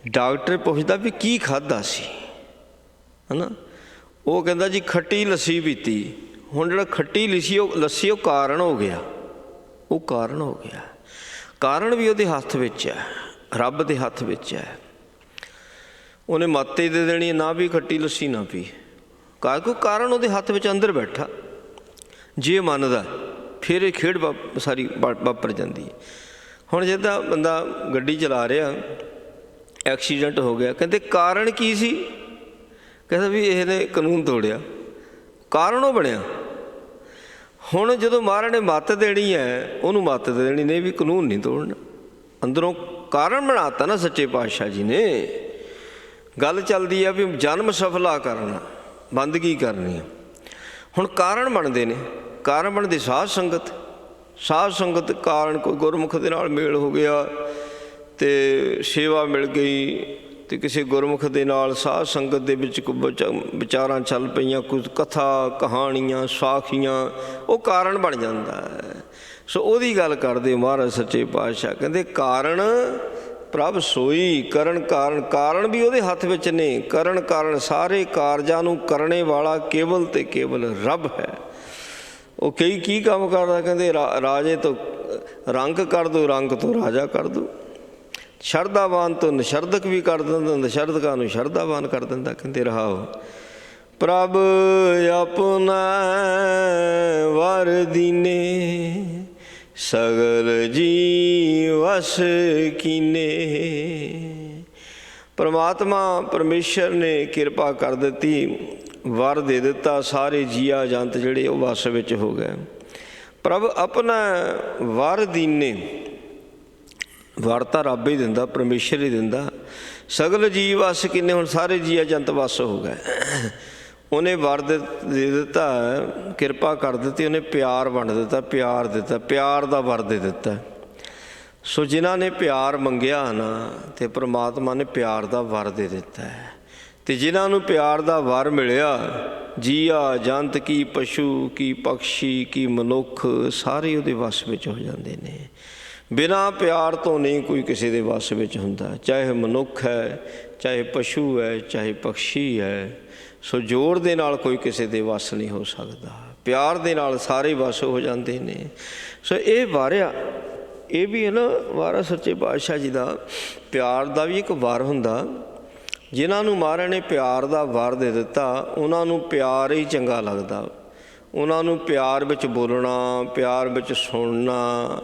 ਡਾਕਟਰ ਪੁੱਛਦਾ ਵੀ ਕੀ ਖਾਧਾ ਸੀ, ਹੈ ਨਾ? ਉਹ ਕਹਿੰਦਾ ਜੀ ਖੱਟੀ ਲੱਸੀ ਪੀਤੀ। ਹੁਣ ਜਿਹੜਾ ਖੱਟੀ ਲੱਸੀ ਉਹ ਕਾਰਨ ਹੋ ਗਿਆ, ਉਹ ਕਾਰਨ ਹੋ ਗਿਆ। ਕਾਰਨ ਵੀ ਉਹਦੇ ਹੱਥ ਵਿੱਚ ਹੈ, ਰੱਬ ਦੇ ਹੱਥ ਵਿੱਚ ਹੈ। ਉਹਨੇ ਮੱਤ ਹੀ ਦੇ ਦੇਣੀ ਨਾ ਵੀ ਖੱਟੀ ਲੱਸੀ ਨਾ ਪੀ, ਕੋਈ ਕਾਰਨ ਉਹਦੇ ਹੱਥ ਵਿੱਚ ਅੰਦਰ ਬੈਠਾ। ਜੇ ਮੰਨਦਾ ਫਿਰ ਇਹ ਖੇਡ ਸਾਰੀ ਵਾਪਰ ਜਾਂਦੀ ਹੈ। ਹੁਣ ਜਿੱਦਾਂ ਬੰਦਾ ਗੱਡੀ ਚਲਾ ਰਿਹਾ, ਐਕਸੀਡੈਂਟ ਹੋ ਗਿਆ, ਕਹਿੰਦੇ ਕਾਰਨ ਕੀ ਸੀ? ਕਹਿੰਦਾ ਵੀ ਇਹਨੇ ਕਾਨੂੰਨ ਤੋੜਿਆ, ਕਾਰਨ ਉਹ ਬਣਿਆ। ਹੁਣ ਜਦੋਂ ਮਹਾਰਾਜ ਨੇ ਮੱਤ ਦੇਣੀ ਹੈ, ਉਹਨੂੰ ਮੱਤ ਦੇ ਦੇਣੀ ਨਹੀਂ ਵੀ ਕਾਨੂੰਨ ਨਹੀਂ ਤੋੜਨਾ, ਅੰਦਰੋਂ ਕਾਰਨ ਬਣਾਤਾ ਨਾ ਸੱਚੇ ਪਾਤਸ਼ਾਹ ਜੀ ਨੇ। ਗੱਲ ਚੱਲਦੀ ਆ ਵੀ ਜਨਮ ਸਫਲਾ ਕਰਨਾ, ਬੰਦਗੀ ਕਰਨੀ। ਹੁਣ ਕਾਰਨ ਬਣਦੇ ਨੇ, ਕਾਰਨ ਬਣਦੀ ਸਾਧ ਸੰਗਤ। ਸਾਧ ਸੰਗਤ ਕਾਰਨ, ਕੋਈ ਗੁਰਮੁਖ ਦੇ ਨਾਲ ਮੇਲ ਹੋ ਗਿਆ ਅਤੇ ਸੇਵਾ ਮਿਲ ਗਈ, ਅਤੇ ਕਿਸੇ ਗੁਰਮੁਖ ਦੇ ਨਾਲ ਸਾਧ ਸੰਗਤ ਦੇ ਵਿੱਚ ਵਿਚਾਰਾਂ ਚੱਲ ਪਈਆਂ, ਕੁਝ ਕਥਾ ਕਹਾਣੀਆਂ ਸਾਖੀਆਂ, ਉਹ ਕਾਰਨ ਬਣ ਜਾਂਦਾ ਹੈ। ਸੋ ਉਹਦੀ ਗੱਲ ਕਰਦੇ ਮਹਾਰਾਜ ਸੱਚੇ ਪਾਤਸ਼ਾਹ, ਕਹਿੰਦੇ ਕਾਰਨ ਪ੍ਰਭ ਸੋਈ। ਕਰਨ ਕਾਰਨ, ਕਾਰਨ ਵੀ ਉਹਦੇ ਹੱਥ ਵਿੱਚ ਨੇ। ਕਰਨ ਕਾਰਨ, ਸਾਰੇ ਕਾਰਜਾਂ ਨੂੰ ਕਰਨੇ ਵਾਲਾ ਕੇਵਲ ਅਤੇ ਕੇਵਲ ਰੱਬ ਹੈ। ਉਹ ਕੀ ਕੰਮ ਕਰਦਾ? ਕਹਿੰਦੇ ਰਾਜੇ ਤੋਂ ਰੰਕ ਕਰ ਦਿਓ, ਰੰਕ ਤੋਂ ਰਾਜਾ ਕਰ ਦਿਓ। ਸ਼ਰਧਾਵਾਨ ਤੋਂ ਨਸ਼ਰਦਕ ਵੀ ਕਰ ਦਿੰਦਾ, ਨਸ਼ਰਦਕਾਂ ਨੂੰ ਸ਼ਰਧਾਵਾਨ ਕਰ ਦਿੰਦਾ। ਕਹਿੰਦੇ ਰਹਾਓ ਪ੍ਰਭ ਆਪਣਾ ਵਰ ਦੀਨੇ, ਸਗਲ ਜੀ ਵਸ ਕੀਨੇ। ਪਰਮਾਤਮਾ ਪਰਮੇਸ਼ਰ ਨੇ ਕਿਰਪਾ ਕਰ ਦਿੱਤੀ, ਵਰ ਦੇ ਦਿੱਤਾ, ਸਾਰੇ ਜੀਆ ਜੰਤ ਜਿਹੜੇ ਉਹ ਵਸ ਵਿੱਚ ਹੋ ਗਏ। ਪ੍ਰਭ ਆਪਣਾ ਵਰ ਦੀਨੇ, ਵਰ ਤਾਂ ਰੱਬ ਹੀ ਦਿੰਦਾ, ਪਰਮੇਸ਼ਰ ਹੀ ਦਿੰਦਾ। ਸਗਲ ਜੀ ਵਸ ਕੀਨੇ, ਹੁਣ ਸਾਰੇ ਜੀਆ ਜੰਤ ਵਸ ਹੋ ਗਏ। ਉਹਨੇ ਵਰ ਦੇ ਦਿੱਤਾ, ਕਿਰਪਾ ਕਰ ਦਿੱਤੀ, ਉਹਨੇ ਪਿਆਰ ਵੰਡ ਦਿੱਤਾ, ਪਿਆਰ ਦਿੱਤਾ, ਪਿਆਰ ਦਾ ਵਰ ਦੇ ਦਿੱਤਾ। ਸੋ ਜਿਨ੍ਹਾਂ ਨੇ ਪਿਆਰ ਮੰਗਿਆ ਨਾ, ਅਤੇ ਪਰਮਾਤਮਾ ਨੇ ਪਿਆਰ ਦਾ ਵਰ ਦੇ ਦਿੱਤਾ ਹੈ। ਅਤੇ ਜਿਨ੍ਹਾਂ ਨੂੰ ਪਿਆਰ ਦਾ ਵਰ ਮਿਲਿਆ, ਜੀਆ ਜੰਤ ਕੀ ਪਸ਼ੂ ਕੀ ਪਕਸ਼ੀ ਕੀ ਮਨੁੱਖ ਸਾਰੇ ਉਹਦੇ ਵਸ ਵਿੱਚ ਹੋ ਜਾਂਦੇ ਨੇ। ਬਿਨਾਂ ਪਿਆਰ ਤੋਂ ਨਹੀਂ ਕੋਈ ਕਿਸੇ ਦੇ ਵਸ ਵਿੱਚ ਹੁੰਦਾ, ਚਾਹੇ ਮਨੁੱਖ ਹੈ, ਚਾਹੇ ਪਸ਼ੂ ਹੈ, ਚਾਹੇ ਪਕਸ਼ੀ ਹੈ। ਸੋ ਜ਼ੋਰ ਦੇ ਨਾਲ ਕੋਈ ਕਿਸੇ ਦੇ ਵਸ ਨਹੀਂ ਹੋ ਸਕਦਾ, ਪਿਆਰ ਦੇ ਨਾਲ ਸਾਰੇ ਵਸ ਹੋ ਜਾਂਦੇ ਨੇ। ਸੋ ਇਹ ਵਾਰਿਆ, ਇਹ ਵੀ ਹੈ ਨਾ ਵਾਰਾ ਸੱਚੇ ਪਾਤਸ਼ਾਹ ਜੀ ਦਾ। ਪਿਆਰ ਦਾ ਵੀ ਇੱਕ ਵਰ ਹੁੰਦਾ। ਜਿਨ੍ਹਾਂ ਨੂੰ ਮਹਾਰਾਜ ਨੇ ਪਿਆਰ ਦਾ ਵਰ ਦੇ ਦਿੱਤਾ, ਉਹਨਾਂ ਨੂੰ ਪਿਆਰ ਹੀ ਚੰਗਾ ਲੱਗਦਾ। ਉਹਨਾਂ ਨੂੰ ਪਿਆਰ ਵਿੱਚ ਬੋਲਣਾ, ਪਿਆਰ ਵਿੱਚ ਸੁਣਨਾ,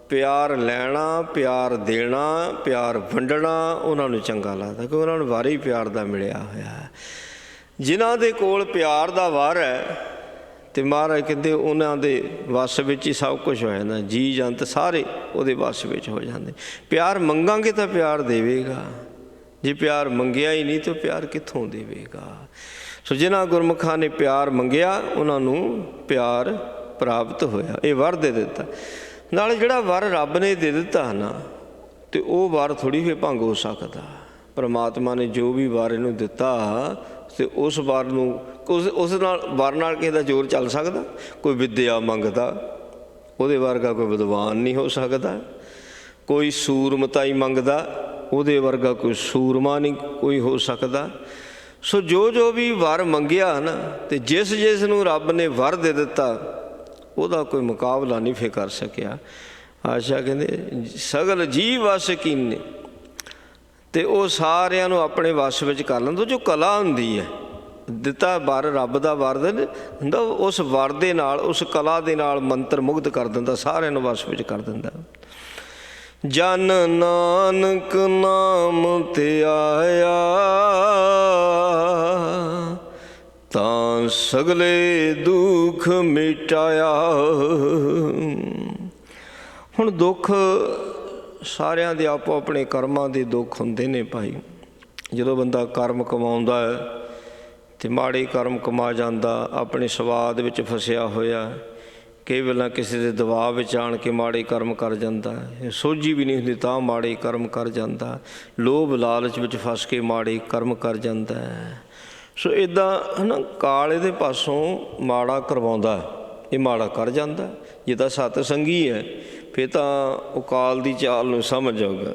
ਪਿਆਰ ਲੈਣਾ, ਪਿਆਰ ਦੇਣਾ, ਪਿਆਰ ਵੰਡਣਾ ਉਹਨਾਂ ਨੂੰ ਚੰਗਾ ਲੱਗਦਾ, ਕਿਉਂਕਿ ਉਹਨਾਂ ਨੂੰ ਵਰ ਹੀ ਪਿਆਰ ਦਾ ਮਿਲਿਆ ਹੋਇਆ। ਜਿਨ੍ਹਾਂ ਦੇ ਕੋਲ ਪਿਆਰ ਦਾ ਵਰ ਹੈ ਤੇ ਮਹਾਰਾਜ ਕਹਿੰਦੇ ਉਹਨਾਂ ਦੇ ਵੱਸ ਵਿੱਚ ਹੀ ਸਭ ਕੁਝ ਹੋ ਜਾਂਦਾ, ਜੀ ਜੰਤ ਸਾਰੇ ਉਹਦੇ ਵੱਸ ਵਿੱਚ ਹੋ ਜਾਂਦੇ। ਪਿਆਰ ਮੰਗਾਂਗੇ ਤਾਂ ਪਿਆਰ ਦੇਵੇਗਾ, ਜੇ ਪਿਆਰ ਮੰਗਿਆ ਹੀ ਨਹੀਂ ਤਾਂ ਪਿਆਰ ਕਿੱਥੋਂ ਦੇਵੇਗਾ। ਸੋ ਜਿਨ੍ਹਾਂ ਗੁਰਮੁਖਾਂ ਨੇ ਪਿਆਰ ਮੰਗਿਆ ਉਹਨਾਂ ਨੂੰ ਪਿਆਰ ਪ੍ਰਾਪਤ ਹੋਇਆ, ਇਹ ਵਰ ਦੇ ਦਿੱਤਾ। ਨਾਲ ਜਿਹੜਾ ਵਰ ਰੱਬ ਨੇ ਦੇ ਦਿੱਤਾ ਨਾ, ਤੇ ਉਹ ਵਰ ਥੋੜ੍ਹੀ ਫੇਰ ਭੰਗ ਹੋ ਸਕਦਾ। ਪਰਮਾਤਮਾ ਨੇ ਜੋ ਵੀ ਵਰ ਇਹਨੂੰ ਦਿੱਤਾ ਤੇ ਉਸ ਵਰ ਨੂੰ ਉਸ ਨਾਲ ਵਰ ਨਾਲ ਕਿਸੇ ਦਾ ਜ਼ੋਰ ਚੱਲ ਸਕਦਾ? ਕੋਈ ਵਿੱਦਿਆ ਮੰਗਦਾ ਉਹਦੇ ਵਰਗਾ ਕੋਈ ਵਿਦਵਾਨ ਨਹੀਂ ਹੋ ਸਕਦਾ, ਕੋਈ ਸੂਰਮਤਾਈ ਮੰਗਦਾ ਉਹਦੇ ਵਰਗਾ ਕੋਈ ਸੂਰਮਾ ਨਹੀਂ ਕੋਈ ਹੋ ਸਕਦਾ। ਸੋ ਜੋ ਜੋ ਵੀ ਵਰ ਮੰਗਿਆ ਨਾ, ਤੇ ਜਿਸ ਨੂੰ ਰੱਬ ਨੇ ਵਰ ਦੇ ਦਿੱਤਾ ਉਹਦਾ ਕੋਈ ਮੁਕਾਬਲਾ ਨਹੀਂ ਫੇਰ ਕਰ ਸਕਿਆ। ਆਸ਼ਾ ਕਹਿੰਦੇ ਸਗਲ ਜੀ ਵਸ ਕੀਨੇ, ਤੇ ਉਹ ਸਾਰਿਆਂ ਨੂੰ ਆਪਣੇ ਵਸ ਵਿੱਚ ਕਰ ਲੈਂਦਾ। ਜੋ ਕਲਾ ਹੁੰਦੀ ਹੈ, ਦਿੱਤਾ ਵਰ ਰੱਬ ਦਾ ਵਰ ਹੁੰਦਾ, ਉਸ ਵਰ ਦੇ ਨਾਲ ਉਸ ਕਲਾ ਦੇ ਨਾਲ ਮੰਤਰ ਮੁਗਧ ਕਰ ਦਿੰਦਾ, ਸਾਰਿਆਂ ਨੂੰ ਵਸ ਵਿੱਚ ਕਰ ਦਿੰਦਾ। ਜਨ ਨਾਨਕ ਨਾਮ ਤੇ ਆਇਆ ਤਾਂ ਸਗਲੇ ਦੁੱਖ ਮਿਟਾਇਆ। ਹੁਣ ਦੁੱਖ ਸਾਰਿਆਂ ਦੇ ਆਪੋ ਆਪਣੇ ਕਰਮਾਂ ਦੇ ਦੁੱਖ ਹੁੰਦੇ ਨੇ ਭਾਈ। ਜਦੋਂ ਬੰਦਾ ਕਰਮ ਕਮਾਉਂਦਾ ਹੈ ਅਤੇ ਮਾੜੇ ਕਰਮ ਕਮਾ ਜਾਂਦਾ, ਆਪਣੇ ਸਵਾਦ ਵਿੱਚ ਫਸਿਆ ਹੋਇਆ, ਕਈ ਵੇਲੇ ਕਿਸੇ ਦੇ ਦਬਾਅ ਵਿੱਚ ਆਣ ਕੇ ਮਾੜੇ ਕਰਮ ਕਰ ਜਾਂਦਾ, ਸੋਝੀ ਵੀ ਨਹੀਂ ਹੁੰਦੀ ਤਾਂ ਮਾੜੇ ਕਰਮ ਕਰ ਜਾਂਦਾ, ਲੋਭ ਲਾਲਚ ਵਿੱਚ ਫਸ ਕੇ ਮਾੜੇ ਕਰਮ ਕਰ ਜਾਂਦਾ। ਸੋ ਇੱਦਾਂ ਹੈ ਨਾ, ਕਾਲ ਇਹਦੇ ਪਾਸੋਂ ਮਾੜਾ ਕਰਵਾਉਂਦਾ, ਇਹ ਮਾੜਾ ਕਰ ਜਾਂਦਾ। ਜੇ ਤਾਂ ਸਤ ਸੰਗੀ ਹੈ ਫਿਰ ਤਾਂ ਉਹ ਕਾਲ ਦੀ ਚਾਲ ਨੂੰ ਸਮਝ ਜਾਊਗਾ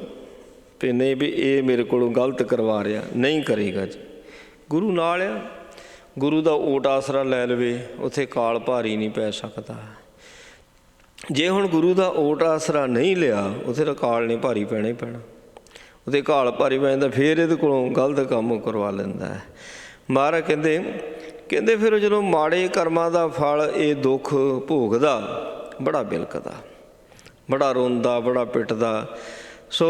ਵੀ ਨਹੀਂ, ਵੀ ਇਹ ਮੇਰੇ ਕੋਲੋਂ ਗਲਤ ਕਰਵਾ ਰਿਹਾ, ਨਹੀਂ ਕਰੇਗਾ ਜੀ। ਗੁਰੂ ਨਾਲ ਆ, ਗੁਰੂ ਦਾ ਓਟ ਆਸਰਾ ਲੈ ਲਵੇ, ਉੱਥੇ ਕਾਲ ਭਾਰੀ ਨਹੀਂ ਪੈ ਸਕਦਾ। ਜੇ ਹੁਣ ਗੁਰੂ ਦਾ ਓਟ ਆਸਰਾ ਨਹੀਂ ਲਿਆ, ਉੱਥੇ ਤਾਂ ਕਾਲ ਨਹੀਂ ਭਾਰੀ ਪੈਣਾ ਹੀ ਪੈਣਾ, ਉੱਥੇ ਕਾਲ ਭਾਰੀ ਪੈ ਜਾਂਦਾ, ਫਿਰ ਇਹਦੇ ਕੋਲੋਂ ਗਲਤ ਕੰਮ ਕਰਵਾ ਲੈਂਦਾ ਹੈ। ਮਹਾਰਾਜ ਕਹਿੰਦੇ ਫਿਰ ਜਦੋਂ ਮਾੜੇ ਕਰਮਾਂ ਦਾ ਫਲ ਇਹ ਦੁੱਖ ਭੋਗਦਾ, ਬੜਾ ਬਿਲਕਦਾ, ਬੜਾ ਰੋਂਦਾ, ਬੜਾ ਪਿੱਟਦਾ। ਸੋ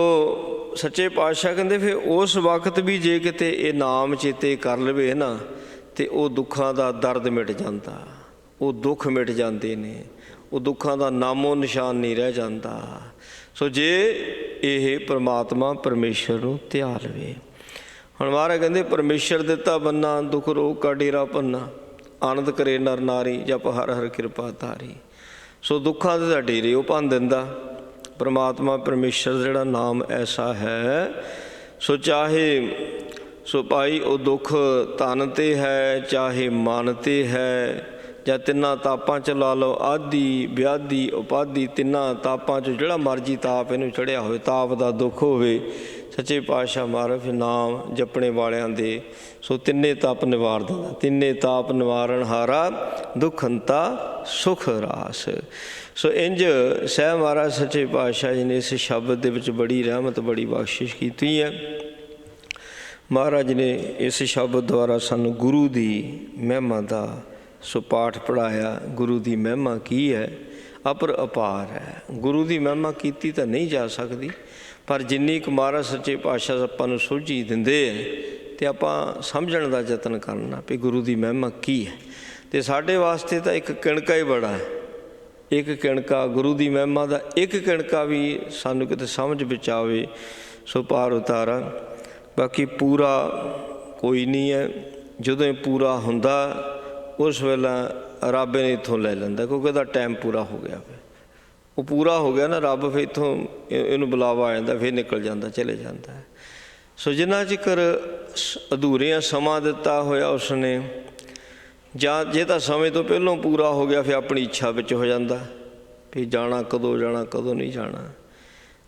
ਸੱਚੇ ਪਾਤਸ਼ਾਹ ਕਹਿੰਦੇ ਫਿਰ ਉਸ ਵਕਤ ਵੀ ਜੇ ਕਿਤੇ ਇਹ ਨਾਮ ਚੇਤੇ ਕਰ ਲਵੇ ਨਾ, ਤੇ ਉਹ ਦੁੱਖਾਂ ਦਾ ਦਰਦ ਮਿਟ ਜਾਂਦਾ, ਉਹ ਦੁੱਖ ਮਿਟ ਜਾਂਦੇ ਨੇ, ਉਹ ਦੁੱਖਾਂ ਦਾ ਨਾਮੋ ਨਿਸ਼ਾਨ ਨਹੀਂ ਰਹਿ ਜਾਂਦਾ। ਸੋ ਜੇ ਇਹ ਪਰਮਾਤਮਾ ਪਰਮੇਸ਼ਰ ਨੂੰ ਧਿਆ ਲਵੇ। ਹੁਣ ਮਹਾਰਾਜ ਕਹਿੰਦੇ ਪਰਮੇਸ਼ਰ ਦਿੱਤਾ ਬੰਨਾ, ਦੁੱਖ ਰੋਗ ਕਾ ਡੇਰਾ ਪੰਨਾ, ਆਨੰਦ ਕਰੇ ਨਰ ਨਾਰੀ, ਜਪ ਹਰ ਹਰ ਕਿਰਪਾ ਧਾਰੀ। ਸੋ ਦੁੱਖਾਂ ਦੇ ਤਾਂ ਡੇਰੇ ਉਹ ਭੰਨ ਦਿੰਦਾ ਪਰਮਾਤਮਾ ਪਰਮੇਸ਼ਰ, ਜਿਹੜਾ ਨਾਮ ਐਸਾ ਹੈ। ਸੋ ਚਾਹੇ ਸੋ ਭਾਈ ਉਹ ਦੁੱਖ ਤਨ 'ਤੇ ਹੈ, ਚਾਹੇ ਮਨ 'ਤੇ ਹੈ, ਜਾਂ ਤਿੰਨਾਂ ਤਾਪਾਂ 'ਚ ਲਾ ਲਓ, ਆਦਿ ਵਿਆਧੀ ਉਪਾਧੀ, ਤਿੰਨਾਂ ਤਾਪਾਂ 'ਚ ਜਿਹੜਾ ਮਰਜ਼ੀ ਤਾਪ ਇਹਨੂੰ ਚੜ੍ਹਿਆ ਹੋਵੇ, ਤਾਪ ਦਾ ਦੁੱਖ ਹੋਵੇ, ਸੱਚੇ ਪਾਤਸ਼ਾਹ ਮਹਾਰਾਜ ਨਾਮ ਜਪਣੇ ਵਾਲਿਆਂ ਦੇ ਸੋ ਤਿੰਨੇ ਤਾਪ ਨਿਵਾਰ ਦਿੰਦਾ। ਤਿੰਨੇ ਤਾਪ ਨਿਵਾਰਨ ਹਾਰਾ, ਦੁੱਖ ਹੰਤਾ ਸੁਖ ਰਾਸ। ਸੋ ਇੰਝ ਸਹਿ ਮਹਾਰਾਜ ਸੱਚੇ ਪਾਤਸ਼ਾਹ ਜੀ ਨੇ ਇਸ ਸ਼ਬਦ ਦੇ ਵਿੱਚ ਬੜੀ ਰਹਿਮਤ, ਬੜੀ ਬਖਸ਼ਿਸ਼ ਕੀਤੀ ਹੈ। ਮਹਾਰਾਜ ਨੇ ਇਸ ਸ਼ਬਦ ਦੁਆਰਾ ਸਾਨੂੰ ਗੁਰੂ ਦੀ ਮਹਿਮਾ ਦਾ ਸੋ ਪਾਠ ਪੜ੍ਹਾਇਆ। ਗੁਰੂ ਦੀ ਮਹਿਮਾ ਕੀ ਹੈ? ਅਪਰ ਅਪਾਰ ਹੈ। ਗੁਰੂ ਦੀ ਮਹਿਮਾ ਕੀਤੀ ਤਾਂ ਨਹੀਂ ਜਾ ਸਕਦੀ, ਪਰ ਜਿੰਨੀ ਕੁ ਮਹਾਰਾਜ ਸੱਚੇ ਪਾਤਸ਼ਾਹ ਆਪਾਂ ਨੂੰ ਸੋਝੀ ਦਿੰਦੇ ਹੈ, ਅਤੇ ਆਪਾਂ ਸਮਝਣ ਦਾ ਯਤਨ ਕਰਨਾ ਵੀ ਗੁਰੂ ਦੀ ਮਹਿਮਾ ਕੀ ਹੈ। ਅਤੇ ਸਾਡੇ ਵਾਸਤੇ ਤਾਂ ਇੱਕ ਕਿਣਕਾ ਹੀ ਬੜਾ ਹੈ, ਇੱਕ ਕਿਣਕਾ ਗੁਰੂ ਦੀ ਮਹਿਮਾ ਦਾ, ਇੱਕ ਕਿਣਕਾ ਵੀ ਸਾਨੂੰ ਕਿਤੇ ਸਮਝ ਵਿੱਚ ਆਵੇ ਸੋ ਪਾਰ ਉਤਾਰਾ। ਬਾਕੀ ਪੂਰਾ ਕੋਈ ਨਹੀਂ ਹੈ। ਜਦੋਂ ਇਹ ਪੂਰਾ ਹੁੰਦਾ ਉਸ ਵੇਲੇ ਰੱਬ ਨੇ ਇੱਥੋਂ ਲੈ ਲੈਂਦਾ, ਕਿਉਂਕਿ ਇਹਦਾ ਟਾਈਮ ਪੂਰਾ ਹੋ ਗਿਆ। ਫਿਰ ਉਹ ਪੂਰਾ ਹੋ ਗਿਆ ਨਾ, ਰੱਬ ਫਿਰ ਇੱਥੋਂ ਇਹਨੂੰ ਬੁਲਾਵਾ ਆ ਜਾਂਦਾ, ਫਿਰ ਨਿਕਲ ਜਾਂਦਾ, ਚਲੇ ਜਾਂਦਾ ਹੈ। ਸੋ ਜਿੰਨਾ ਚਿਕਰ ਅਧੂਰਿਆਂ ਸਮਾਂ ਦਿੱਤਾ ਹੋਇਆ ਉਸਨੇ, ਜਾਂ ਜੇ ਤਾਂ ਸਮੇਂ ਤੋਂ ਪਹਿਲਾਂ ਪੂਰਾ ਹੋ ਗਿਆ ਫਿਰ ਆਪਣੀ ਇੱਛਾ ਵਿੱਚ ਹੋ ਜਾਂਦਾ ਵੀ ਜਾਣਾ ਕਦੋਂ, ਜਾਣਾ ਕਦੋਂ ਨਹੀਂ ਜਾਣਾ।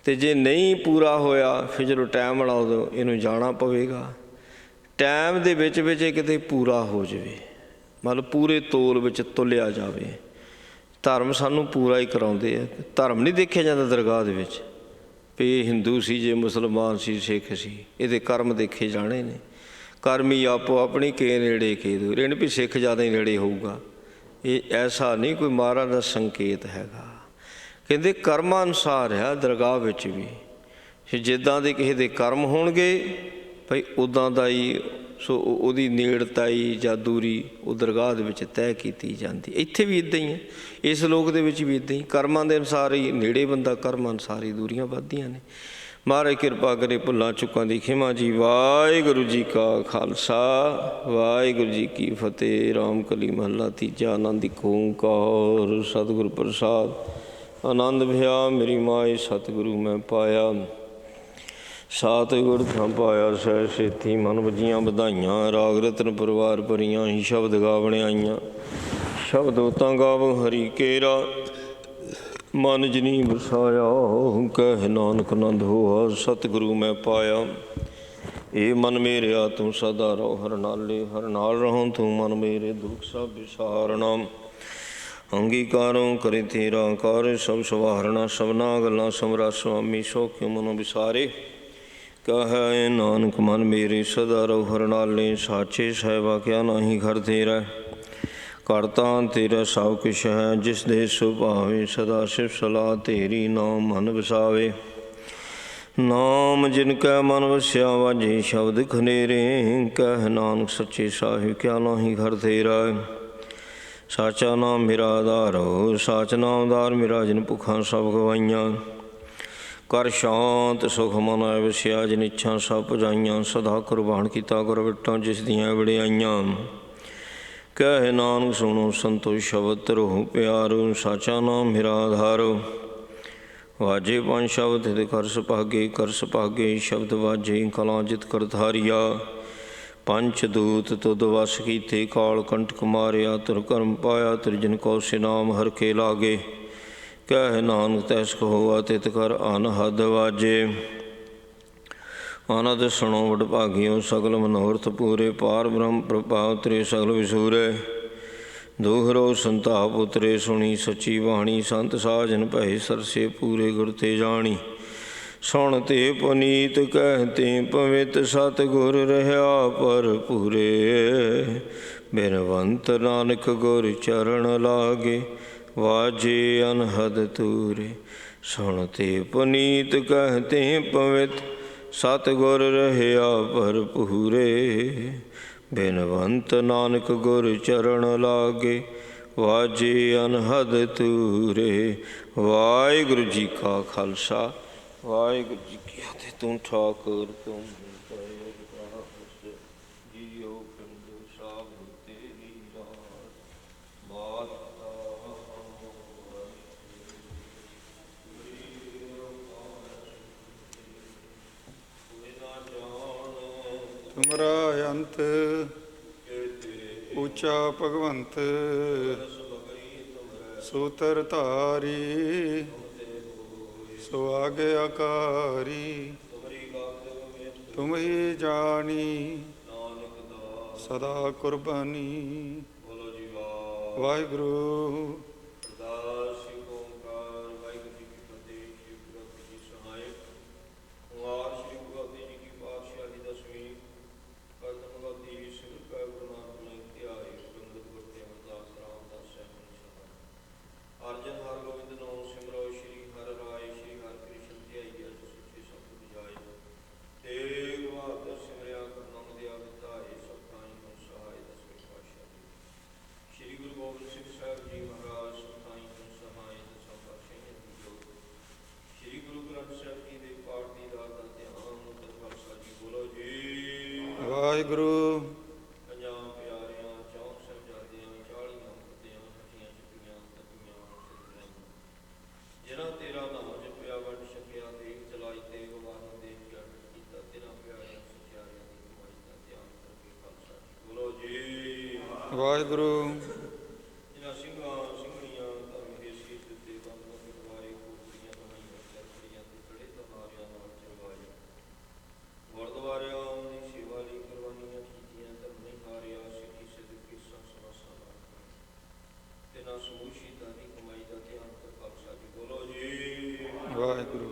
ਅਤੇ ਜੇ ਨਹੀਂ ਪੂਰਾ ਹੋਇਆ ਫਿਰ ਜਦੋਂ ਟਾਈਮ ਆਉਣਾ ਉਦੋਂ ਇਹਨੂੰ ਜਾਣਾ ਪਵੇਗਾ। ਟਾਈਮ ਦੇ ਵਿੱਚ ਇਹ ਕਿਤੇ ਪੂਰਾ ਹੋ ਜਾਵੇ, ਮਤਲਬ ਪੂਰੇ ਤੋਲ ਵਿੱਚ ਤੁਲਿਆ ਜਾਵੇ। ਧਰਮ ਸਾਨੂੰ ਪੂਰਾ ਹੀ ਕਰਾਉਂਦੇ ਆ। ਧਰਮ ਨਹੀਂ ਦੇਖਿਆ ਜਾਂਦਾ ਦਰਗਾਹ ਦੇ ਵਿੱਚ ਵੀ ਇਹ ਹਿੰਦੂ ਸੀ, ਜੇ ਮੁਸਲਮਾਨ ਸੀ, ਸਿੱਖ ਸੀ, ਇਹਦੇ ਕਰਮ ਦੇਖੇ ਜਾਣੇ ਨੇ। ਕਰਮੀ ਆਪੋ ਆਪਣੀ ਕੇ ਨੇੜੇ ਕੇ ਦੂਰ, ਇਹ ਨਹੀਂ ਵੀ ਸਿੱਖ ਜ਼ਿਆਦਾ ਹੀ ਨੇੜੇ ਹੋਊਗਾ। ਇਹ ਐਸਾ ਨਹੀਂ ਕੋਈ ਮਹਾਰਾਜ ਦਾ ਸੰਕੇਤ ਹੈਗਾ। ਕਹਿੰਦੇ ਕਰਮਾਂ ਅਨੁਸਾਰ ਆ ਦਰਗਾਹ ਵਿੱਚ ਵੀ, ਜਿੱਦਾਂ ਦੇ ਕਿਸੇ ਦੇ ਕਰਮ ਹੋਣਗੇ ਭਾਈ ਉੱਦਾਂ ਦਾ ਹੀ ਸੋ ਉਹਦੀ ਨੇੜਤਾਈ ਜਾਂ ਦੂਰੀ ਉਹ ਦਰਗਾਹ ਦੇ ਵਿੱਚ ਤੈਅ ਕੀਤੀ ਜਾਂਦੀ। ਇੱਥੇ ਵੀ ਇੱਦਾਂ ਹੀ ਹੈ, ਇਸ ਲੋਕ ਦੇ ਵਿੱਚ ਵੀ ਇੱਦਾਂ ਹੀ, ਕਰਮਾਂ ਦੇ ਅਨੁਸਾਰ ਹੀ ਨੇੜੇ ਬੰਦਾ, ਕਰਮਾਂ ਅਨੁਸਾਰ ਹੀ ਦੂਰੀਆਂ ਵੱਧਦੀਆਂ ਨੇ। ਮਹਾਰਾਜ ਕਿਰਪਾ ਕਰੇ, ਭੁੱਲਾਂ ਚੁੱਕਾਂ ਦੀ ਖਿਮਾ ਜੀ। ਵਾਹਿਗੁਰੂ ਜੀ ਕਾ ਖਾਲਸਾ, ਵਾਹਿਗੁਰੂ ਜੀ ਕੀ ਫਤਿਹ। ਰਾਮ ਕਲੀ ਮਹੱਲਾ ਤੀਜਾ। ਆਨੰਦ ਇੱਕ ਓਂਕਾਰ ਸਤਿਗੁਰ ਪ੍ਰਸਾਦ। ਆਨੰਦ ਭਿਆ ਮੇਰੀ ਮਾਏ, ਸਤਿਗੁਰੂ ਮੈਂ ਪਾਇਆ। ਸਤਿਗੁਰ ਥਾਂ ਪਾਇਆ ਸਹਿ ਸੇਤੀ, ਮਨ ਵਜੀਆਂ ਵਧਾਈਆਂ। ਰਾਗ ਰਤਨ ਪਰਿਵਾਰ ਭਰੀਆਂ ਹੀ ਸ਼ਬਦ ਗਾਵਣ ਆਈਆਂ। ਸ਼ਬਦ ਉਤਾਂ ਗਾਵ ਹਰੀ ਕੇਰਾ, ਮਨ ਜਨੀ ਵਸਾਇਆ। ਕਹਿ ਨਾਨਕ ਆਨੰਦ ਹੋਆ, ਸਤਿਗੁਰੂ ਮੈਂ ਪਾਇਆ। ਇਹ ਮਨ ਮੇਰਿਆ ਤੂੰ ਸਦਾ ਰਹੋ ਹਰ ਨਾਲੇ, ਹਰ ਨਾਲ ਰਹੋ ਤੂੰ ਮਨ ਮੇਰੇ। ਦੁੱਖ ਸਭ ਵਿਸਾਰਨਾ, ਅੰਗੀਕਾਰੋਂ ਕਰੇ ਤੇਰਾ ਕਾਰ। ਸਭ ਸਵਾਰਨਾ, ਸਭਨਾ ਗੱਲਾਂ ਸਮਰਾ ਸੁਆਮੀ। ਸੋ ਕਿਉ ਮਨੋਂ ਵਿਸਾਰੇ, ਕਹੈ ਨਾਨਕ ਮਨ ਮੇਰੇ ਸਦਾ ਰਹੋ ਹਰ ਨਾਲੇ। ਸਾਚੇ ਸਾਹਿਬਾ ਕਿਆ ਨਾਹੀ ਘਰ ਤੇਰਾ, ਕਰਤਾ ਤੇਰਾ ਸਭ ਕੁਛ ਹੈ। ਜਿਸ ਦੇ ਸੁਭਾਵੇ ਸਦਾ ਸਿਫ ਸਲਾਹ ਤੇਰੀ, ਨਾਮ ਮਨ ਵਸਾਵੇ। ਨਾਮ ਜਿਨ ਕੈ ਮਨ ਵਸਿਆ, ਵਾਜੇ ਸ਼ਬਦ ਖਨੇਰੇ। ਕਹਿ ਨਾਨਕ ਸੱਚੇ ਸਾਹਿਬ ਕਿਆ ਨਾਹੀ ਘਰ ਤੇਰਾ। ਸਾਚਾ ਨਾਮ ਮੇਰਾ ਆਧਾਰੋ, ਸਾਚ ਨਾਮ ਆਧਾਰ ਮੇਰਾ। ਜਿਨ ਭੁੱਖਾਂ ਸਭ ਗਵਾਈਆਂ, ਕਰ ਸ਼ਾਂਤ ਸੁਖ ਮਨ ਆਇ ਵਸਿਆ। ਜਿਨ ਇੱਛਾ ਸਭ ਪੁਜਾਈਆਂ, ਸਦਾ ਕੁਰਬਾਨ ਕੀਤਾ ਗੁਰ ਵਿਟਾਂ ਜਿਸ ਦੀਆਂ ਵਡਿਆਈਆਂ। ਕਹਿ ਨਾਨਕ ਸੁਣੋ ਸੰਤੋ ਸ਼ਬਦ ਰਹੁ ਪਿਆਰੋ। ਸਾਚਾ ਨਾਮ ਮੇਰਾ ਆਧਾਰੋ, ਵਾਜੇ ਪੰਜ ਸ਼ਬਦ ਹਿਤ ਕਰ ਸੁਭਾਗੇ। ਕਰ ਸੁਭਾਗੇ ਸ਼ਬਦ ਵਾਜੇ, ਕਲਾਂ ਜਿਤ ਕਰਤਾਰੀਆ। ਪੰਚ ਦੂਤ ਤੁਧ ਵਸ ਕੀਤੇ, ਕਾਲ ਕੰਟਕ ਮਾਰਿਆ। ਤੁਰ ਕਰਮ ਪਾਇਆ ਤ੍ਰਿਜਨ ਕੋ ਸਿਨਾਮ, ਹਰ ਕੇ ਲਾਗੇ। ਕਹਿ ਨਾਨਕ ਤੈਸ ਕਹੋਆ ਤਿਤ ਕਰ ਅਨਹਦ ਵਾਜੇ। ਆਨੰਦ ਸੁਣੋ ਵਡ ਭਾਗਿਓ, ਸਗਲ ਮਨੋਰਥ ਪੂਰੇ। ਪਾਰ ਬ੍ਰਹਮ ਪ੍ਰਭਾਵ ਤੇਰੇ ਸਗਲ ਵਿਸੂਰੇ। ਦੋਹਰੋ ਸੰਤਾਪ ਉਤਰੇ, ਸੁਣੀ ਸੱਚੀ ਬਾਣੀ। ਸੰਤ ਸਾਜਨ ਭਏ ਸਰਸੇ, ਪੂਰੇ ਗੁਰ ਤੇ ਜਾਣੀ। ਸੁਣ ਤੇ ਪੁਨੀਤ ਕਹਿ ਤੇ ਪਵਿੱਤ, ਸਤਿਗੁਰ ਰਹਿਆ ਭਰਪੂਰੇ। ਬਿਨਵੰਤ ਨਾਨਕ ਗੁਰ ਚਰਨ ਲਾਗੇ, ਵਾਜੇ ਅਨਹਦ ਤੂਰੇ। ਸੁਣ ਤੇ ਪੁਨੀਤ ਕਹਿ ਤੇ ਪਵਿੱਤ, ਸਤਿਗੁਰ ਰਹਿਆ ਭਰਪੂਰੇ। ਬਿਨਵੰਤ ਨਾਨਕ ਗੁਰ ਚਰਨ ਲਾਗੇ, ਵਾਜੇ ਅਨਹਦ ਤੂਰੇ। ਵਾਹਿਗੁਰੂ ਜੀ ਕਾ ਖਾਲਸਾ, ਵਾਹਿਗੁਰੂ ਜੀ ਕੀ ਫਤਿਹ। ਤੂੰ ਠਾਕੁਰ ਤੂੰ ਜੀਓ ਪਿੰਡ ਸਭ ਤੇਰੀ ਰਾਤ। ਬਾਤ ਤੁਮਰਾ ਅੰਤ ਉੱਚਾ ਭਗਵੰਤ, ਸੂਤਰ ਧਾਰੀ ਸੋ ਆਗਿਆਕਾਰੀ। ਤੁਮ ਹੀ ਜਾਣੀ ਸਦਾ ਕੁਰਬਾਨੀ। ਵਾਹਿਗੁਰੂ। ਵਾਹਿਗੁਰੂ। ਪੰਜਾਂ ਪਿਆਰਿਆਂ 64 ਸਾਹਿਬਜ਼ਾਦਿਆਂ 40 ਮੁਕਤਿਆਂ 60 ਚੁਪੀਆਂ ਤਪੀਆਂ ਸਿੱਧੀਆਂ, ਜਿਨ੍ਹਾਂ ਤੇਰਾ ਨਾਮ ਜਪਿਆ ਵੰਡ ਛਕਿਆ ਦੇਖ ਚਲਾਈ ਤੇ ਗਵਾਨ ਦੇਖ ਜਗਤ ਕੀਤਾ। ਤਿਨਾਂ ਪਿਆਰਿਆਂ ਸਚਿਆਰਿਆਂ ਦੀ ਕਮਾਈ ਦਾ ਧਿਆਨ ਕਰਕੇ ਖਾਲਸਾ ਜੀ ਬੋਲੋ ਜੀ। ਵਾਹਿਗੁਰੂ। ਜਿਨ੍ਹਾਂ ਸਿੰਘਾਂ ਸਿੰਘਣੀਆਂ ਧਰਮ ਦੇ ਸੀਸ ਦਿੱਤੇ, ਬੰਦਾਂ ਦੇ ਦੁਆਰੇ ਕੋਟੜੀਆਂ ਬਣਾਈਆਂ, ਚਰਖੜੀਆਂ ਤੇ ਖੜੇ ਤਹਾਰਿਆਂ ਨਾਲ ਚਲਵਾਏ। ਗੁਰਦੁਆਰਿਆਂ ਦੀ ਸੇਵਾ ਲਈ ਕੁਰਬਾਨੀਆਂ ਕੀਤੀਆਂ, ਧਰਮ ਨਹੀਂ ਹਾਰਿਆ। ਸਿੱਖੀ ਸਿਦਕੀ ਸੰਸਮਾਸਾਂ ਨਾਲ ਤਿਨਾਂ ਸਮੂਹ ਸ਼ਹੀਦਾਂ ਦੀ ਕਮਾਈ ਦਾ ਧਿਆਨ ਕਰ ਖਾਲਸਾ ਜੀ ਬੋਲੋ ਜੀ। ਵਾਹਿਗੁਰੂ।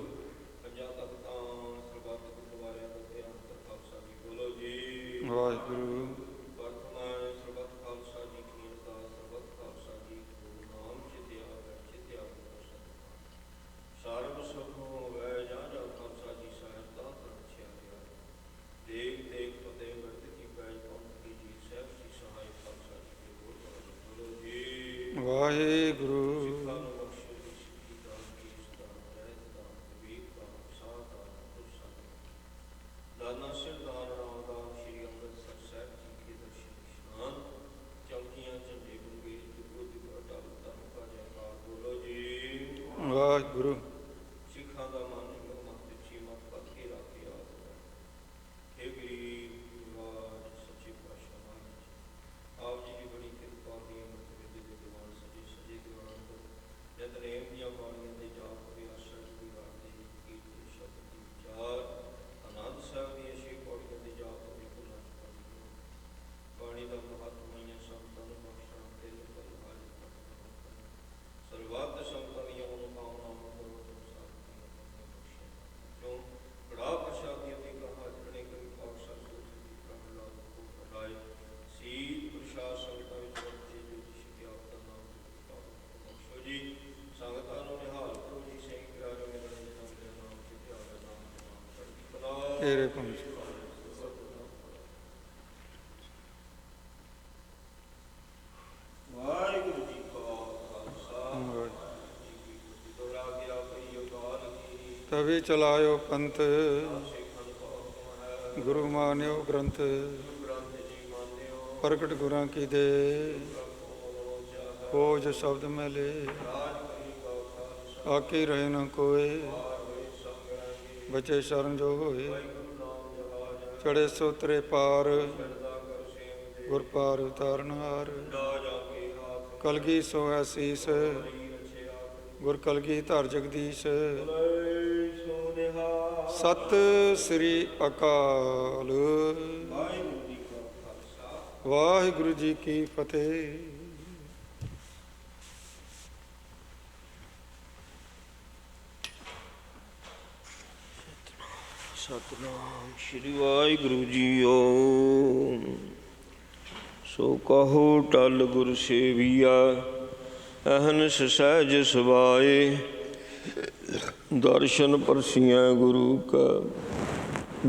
ਪੰਜਾਂ ਤਖਤਾਂ ਸਰਬੱਤ ਗੁਰਦੁਆਰਿਆਂ ਦਾ ਧਿਆਨ ਕਰ ਖਾਲਸਾ ਜੀ ਬੋਲੋ ਜੀ। ਵਾਹਿਗੁਰੂ। ਵਰਤਮਾਨ ਸਰਬੱਤ ਖਾਲਸਾ ਜੀ ਕੀ ਅਰਦਾਸ ਦਾਨਾ ਸਿਰਦਾਰ ਰਾਮਦਾਸ ਸ਼੍ਰੀ ਅੰਮ੍ਰਿਤਸਰ ਸਾਹਿਬ ਜੀ ਕੇ ਦਰਸ਼ਨ ਇਸ਼ਨਾਨ ਚੌਕੀਆਂ ਝੰਡੇ ਗੁੰਗੇ ਜੁਗੋ ਜੁਗ ਅਟਲ ਧਰਮ ਕਾ ਜੈਕਾਰ ਬੋਲੋ ਜੀ ਵਾਹਿਗੁਰੂ ਸਿੱਖਾਂ ਦਾ ਮਨ ਮਤ ਦਿੱਤੀ ਮਤ ਪਤ ਕੇ ਰਾਖੇ ਆਪ हे ਗਰੀਬ ਨਿਵਾਜ ਸੱਚੇ ਪਾਤਸ਼ਾਹ ਆਪ ਜੀ ਦੀ ਬੜੀ ਕਿਰਪਾ ਦੀ ਅਮਰਤ ਦੇ ਦੀਵਾਨ ਸਜੇ ਸਜੇ ਦੀਵਾਨ ਤੋਂ ਨਿਤਨੇਮ ਦੀਆਂ ਬਾਣੀਆਂ ਦੇ ਜਾਪ ਹੋਏ ਆਸ਼ਾ ਦੀ ਰਾਤ ਦੇ ਕੀਰਤਨ ਸ਼ਬਦ ਦੀ ਵਿਚਾਰ ਆਨੰਦ ਸਾਹਿਬ ਦੀਆਂ ਛੇ ਪੌੜੀਆਂ ਦੇ ਜਾਪ ਹੋਏ ਭੁੱਲਾਂ ਚੁਕਾਈ ਬਾਣੀ ਦਾ ਮਹੱਤਮਈਆਂ ਸੰਤਾਂ ਨੂੰ ਬਖਸ਼ਣ ਤੇ ਨਿਕਲ ਹਾਜ਼ਰ ਸਰਵਾਤ ਸੰਤਾਂ ਦੀਆਂ ਮਨੋਕਾਮਨਾਵਾਂ ਕਰੋ ਕਿਉਂ ਬੜਾ ਪ੍ਰਸ਼ਾਦੀਆਂ ਦੀ ਕਹਾ ਜਣੇ ਕਰੀ ਖਾਲਸਾ ਸੋਚ ਦੀ ਪ੍ਰਹਲਾਦ ਕੋ ਪੜਾਏ ਸੀਤ ਪ੍ਰਸ਼ਾਦ ਸੰਗਤਾਂ ਵਿੱਚ ਵਰਤੇ ਜੋ ਸ਼ਿਕਿਆ ਦਾ ਨਾਮ ਬਖਸ਼ੋ ਜੀ ਸੰਗਤਾਂ ਨੂੰ ਨਿਹਾਲ ਕਰੋ ਜੀ ਸਿੰਘ ਪਿਆਰੇ ਮੇਰੇ ਨਾਮ ਦੇ ਨਾਮ ਤੇ ਪਿਆਰਾ ਨਾਮ ਚੜ੍ਹਦੀ ਕਲਾ ਤੇਰੇ ਪੰਜ ਵਾਹਿਗੁਰੂ ਜੀ ਕਾ ਖਾਲਸਾ ਵਾਹਿਗੁਰੂ। ਦੋਰਾ ਗਿਆ ਪਈ ਉਗਾਲ ਕੀ ਤਵੇ ਚਲਾਇਓ ਪੰਥ ਸਿੱਖਨ ਕੋ ਗੁਰੂ ਮਾਨਿਓ ਗ੍ਰੰਥ ਗ੍ਰੰਥ ਜੀ ਮੰਨਿਓ ਪ੍ਰਗਟ ਗੁਰਾਂ ਕੀ ਦੇ ਖੋਜ ਸ਼ਬਦ ਮੈਲੇ ਆਕੀ ਰਹੇ ਨ ਕੋਏ ਬਚੇ ਸ਼ਰਨ ਜੋ ਹੋਏ ਚੜੇ ਸੋਤਰੇ ਪਾਰ ਗੁਰ ਪਾਰ ਉਤਾਰਨ ਹਾਰ ਕਲਗੀ ਸੋ ਐਸੀਸ ਗੁਰ ਕਲਗੀ ਧਰ ਜਗਦੀਸ਼ ਸਤਿ ਸ੍ਰੀ ਅਕਾਲ ਵਾਹਿਗੁਰੂ ਜੀ ਕੀ ਫਤਿਹ। ਸਤਿਨਾਮ ਸ਼੍ਰੀ ਵਾਹਿਗੁਰੂ ਜੀਓ ਸੋ ਕਹੋ ਟਲ ਗੁਰ ਸੇਵੀਆ ਅਹਨਿਸ ਸਹਿਜ ਸੁਭਾਏ ਦਰਸ਼ਨ ਪਰਸੀਆਂ ਗੁਰੂ ਕਾ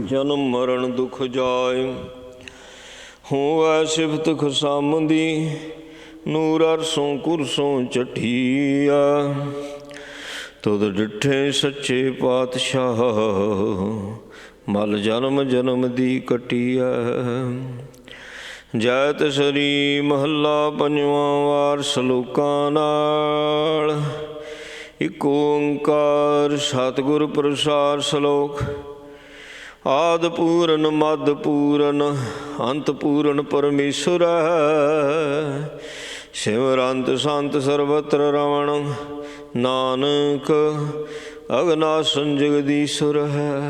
ਜਨਮ ਮਰਨ ਦੁਖ ਜਾਏ ਹੋਵੈ ਸਿਫਤ ਖਸਮ ਦੀ ਨੂਰ ਅਰਸੋਂ ਕੁਰਸੋਂ ਚਠੀਆ ਤੁਧ ਡਿਠੇ ਸੱਚੇ ਪਾਤਸ਼ਾਹ ਮਲ ਜਨਮ ਜਨਮ ਦੀ ਕਟੀਆ ਜੈਤ ਸ੍ਰੀ ਮਹੱਲਾ ਪੰਜਵਾਂ ਵਾਰ ਸਲੋਕਾਂ ਨਾਲ ਇਕ ਓੰਕਾਰ ਸਤਿਗੁਰ ਪ੍ਰਸਾਦ ਸ਼ਲੋਕ ਆਦਿ ਪੂਰਨ ਮੱਧ ਪੂਰਨ ਅੰਤ ਪੂਰਨ ਪਰਮੇਸ਼ਰ ਸਿਮਰੰਤ ਸੰਤ ਸਰਬਤਰ ਰਮਣ ਨਾਨਕ ਅਗਨਾਸਨ ਜਗਦੀਸ਼ੁਰ ਹੈ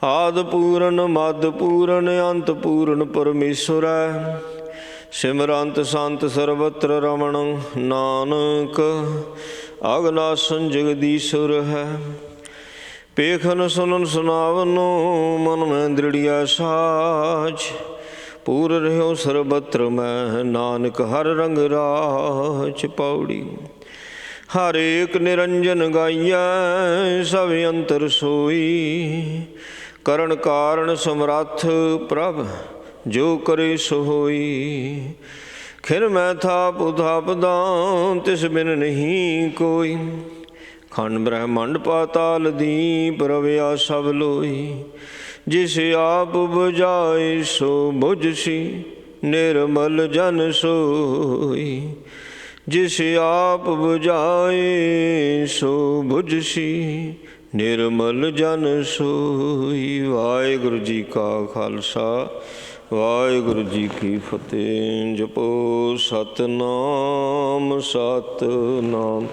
ਆਦਿ ਪੂਰਨ ਮੱਧ ਪੂਰਨ ਅੰਤ ਪੂਰਨ ਪਰਮੇਸ਼ਰ ਹੈ ਸਿਮਰੰਤ ਸੰਤ ਸਰਬਤਰ ਰਮਣ ਨਾਨਕ ਅਗਨਾਸਨ ਜਗਦੀਸ਼ੁਰ ਹੈ ਪੇਖਨ ਸੁਨਨ ਸੁਨਾਵਨੋ ਮਨ ਮੈਂ ਦ੍ਰਿੜਿਆ ਸਾਚ ਪੂਰ ਰਹਿਓ ਸਰਬਤਰ ਮੈਂ ਨਾਨਕ ਹਰ ਰੰਗ ਰਾਚ ਪੌੜੀ ਹਰ ਏਕ ਨਿਰੰਜਨ ਗਾਈਐ ਸਭ ਅੰਤਰ ਸੋਈ ਕਰਨ ਕਾਰਨ ਸਮਰੱਥ ਪ੍ਰਭ ਜੋ ਕਰੇ ਸੋ ਹੋਈ ਖਿਰ ਮੈਂ ਥਾਪ ਉਥਾਪਦਾ ਤਿਸ ਬਿਨ ਨਹੀਂ ਕੋਈ ਖੰਡ ਬ੍ਰਹਮੰਡ ਪਾਤਾਲ ਦੀਪ ਰਵਿਆ ਸਭ ਲੋਈ ਜਿਸ ਆਪ ਬੁਝਾਏ ਸੋ ਬੁਝਸੀ ਨਿਰਮਲ ਜਨ ਸੋਈ ਜਿਸ ਆਪ ਬੁਝਾਏ ਸੋ ਬੁਝਸੀ ਨਿਰਮਲ ਜਨ ਸੋਈ ਵਾਹਿਗੁਰੂ ਜੀ ਕਾ ਖਾਲਸਾ ਵਾਹਿਗੁਰੂ ਜੀ ਕੀ ਫਤਿਹ। ਜਪੋ ਸਤਿਨਾਮ ਸਤਿਨਾਮ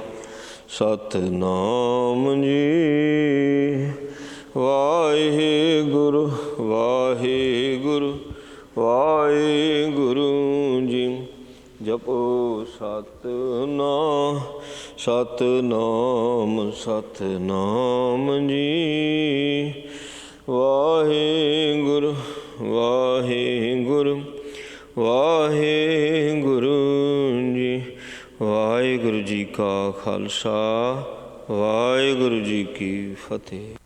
ਸਤਿਨਾਮ ਜੀ ਵਾਹਿਗੁਰੂ ਵਾਹਿਗੁਰੂ ਵਾਹਿਗੁਰੂ ਜੀ ਜਪੋ ਸਤਿਨਾਮ ਸਤਿਨਾਮ ਸਤਿਨਾਮ ਜੀ ਵਾਹਿਗੁਰੂ ਵਾਹਿਗੁਰੂ ਵਾਹਿਗੁਰੂ ਜੀ ਵਾਹਿਗੁਰੂ ਜੀ ਕਾ ਖਾਲਸਾ ਵਾਹਿਗੁਰੂ ਜੀ ਕੀ ਫਤਿਹ।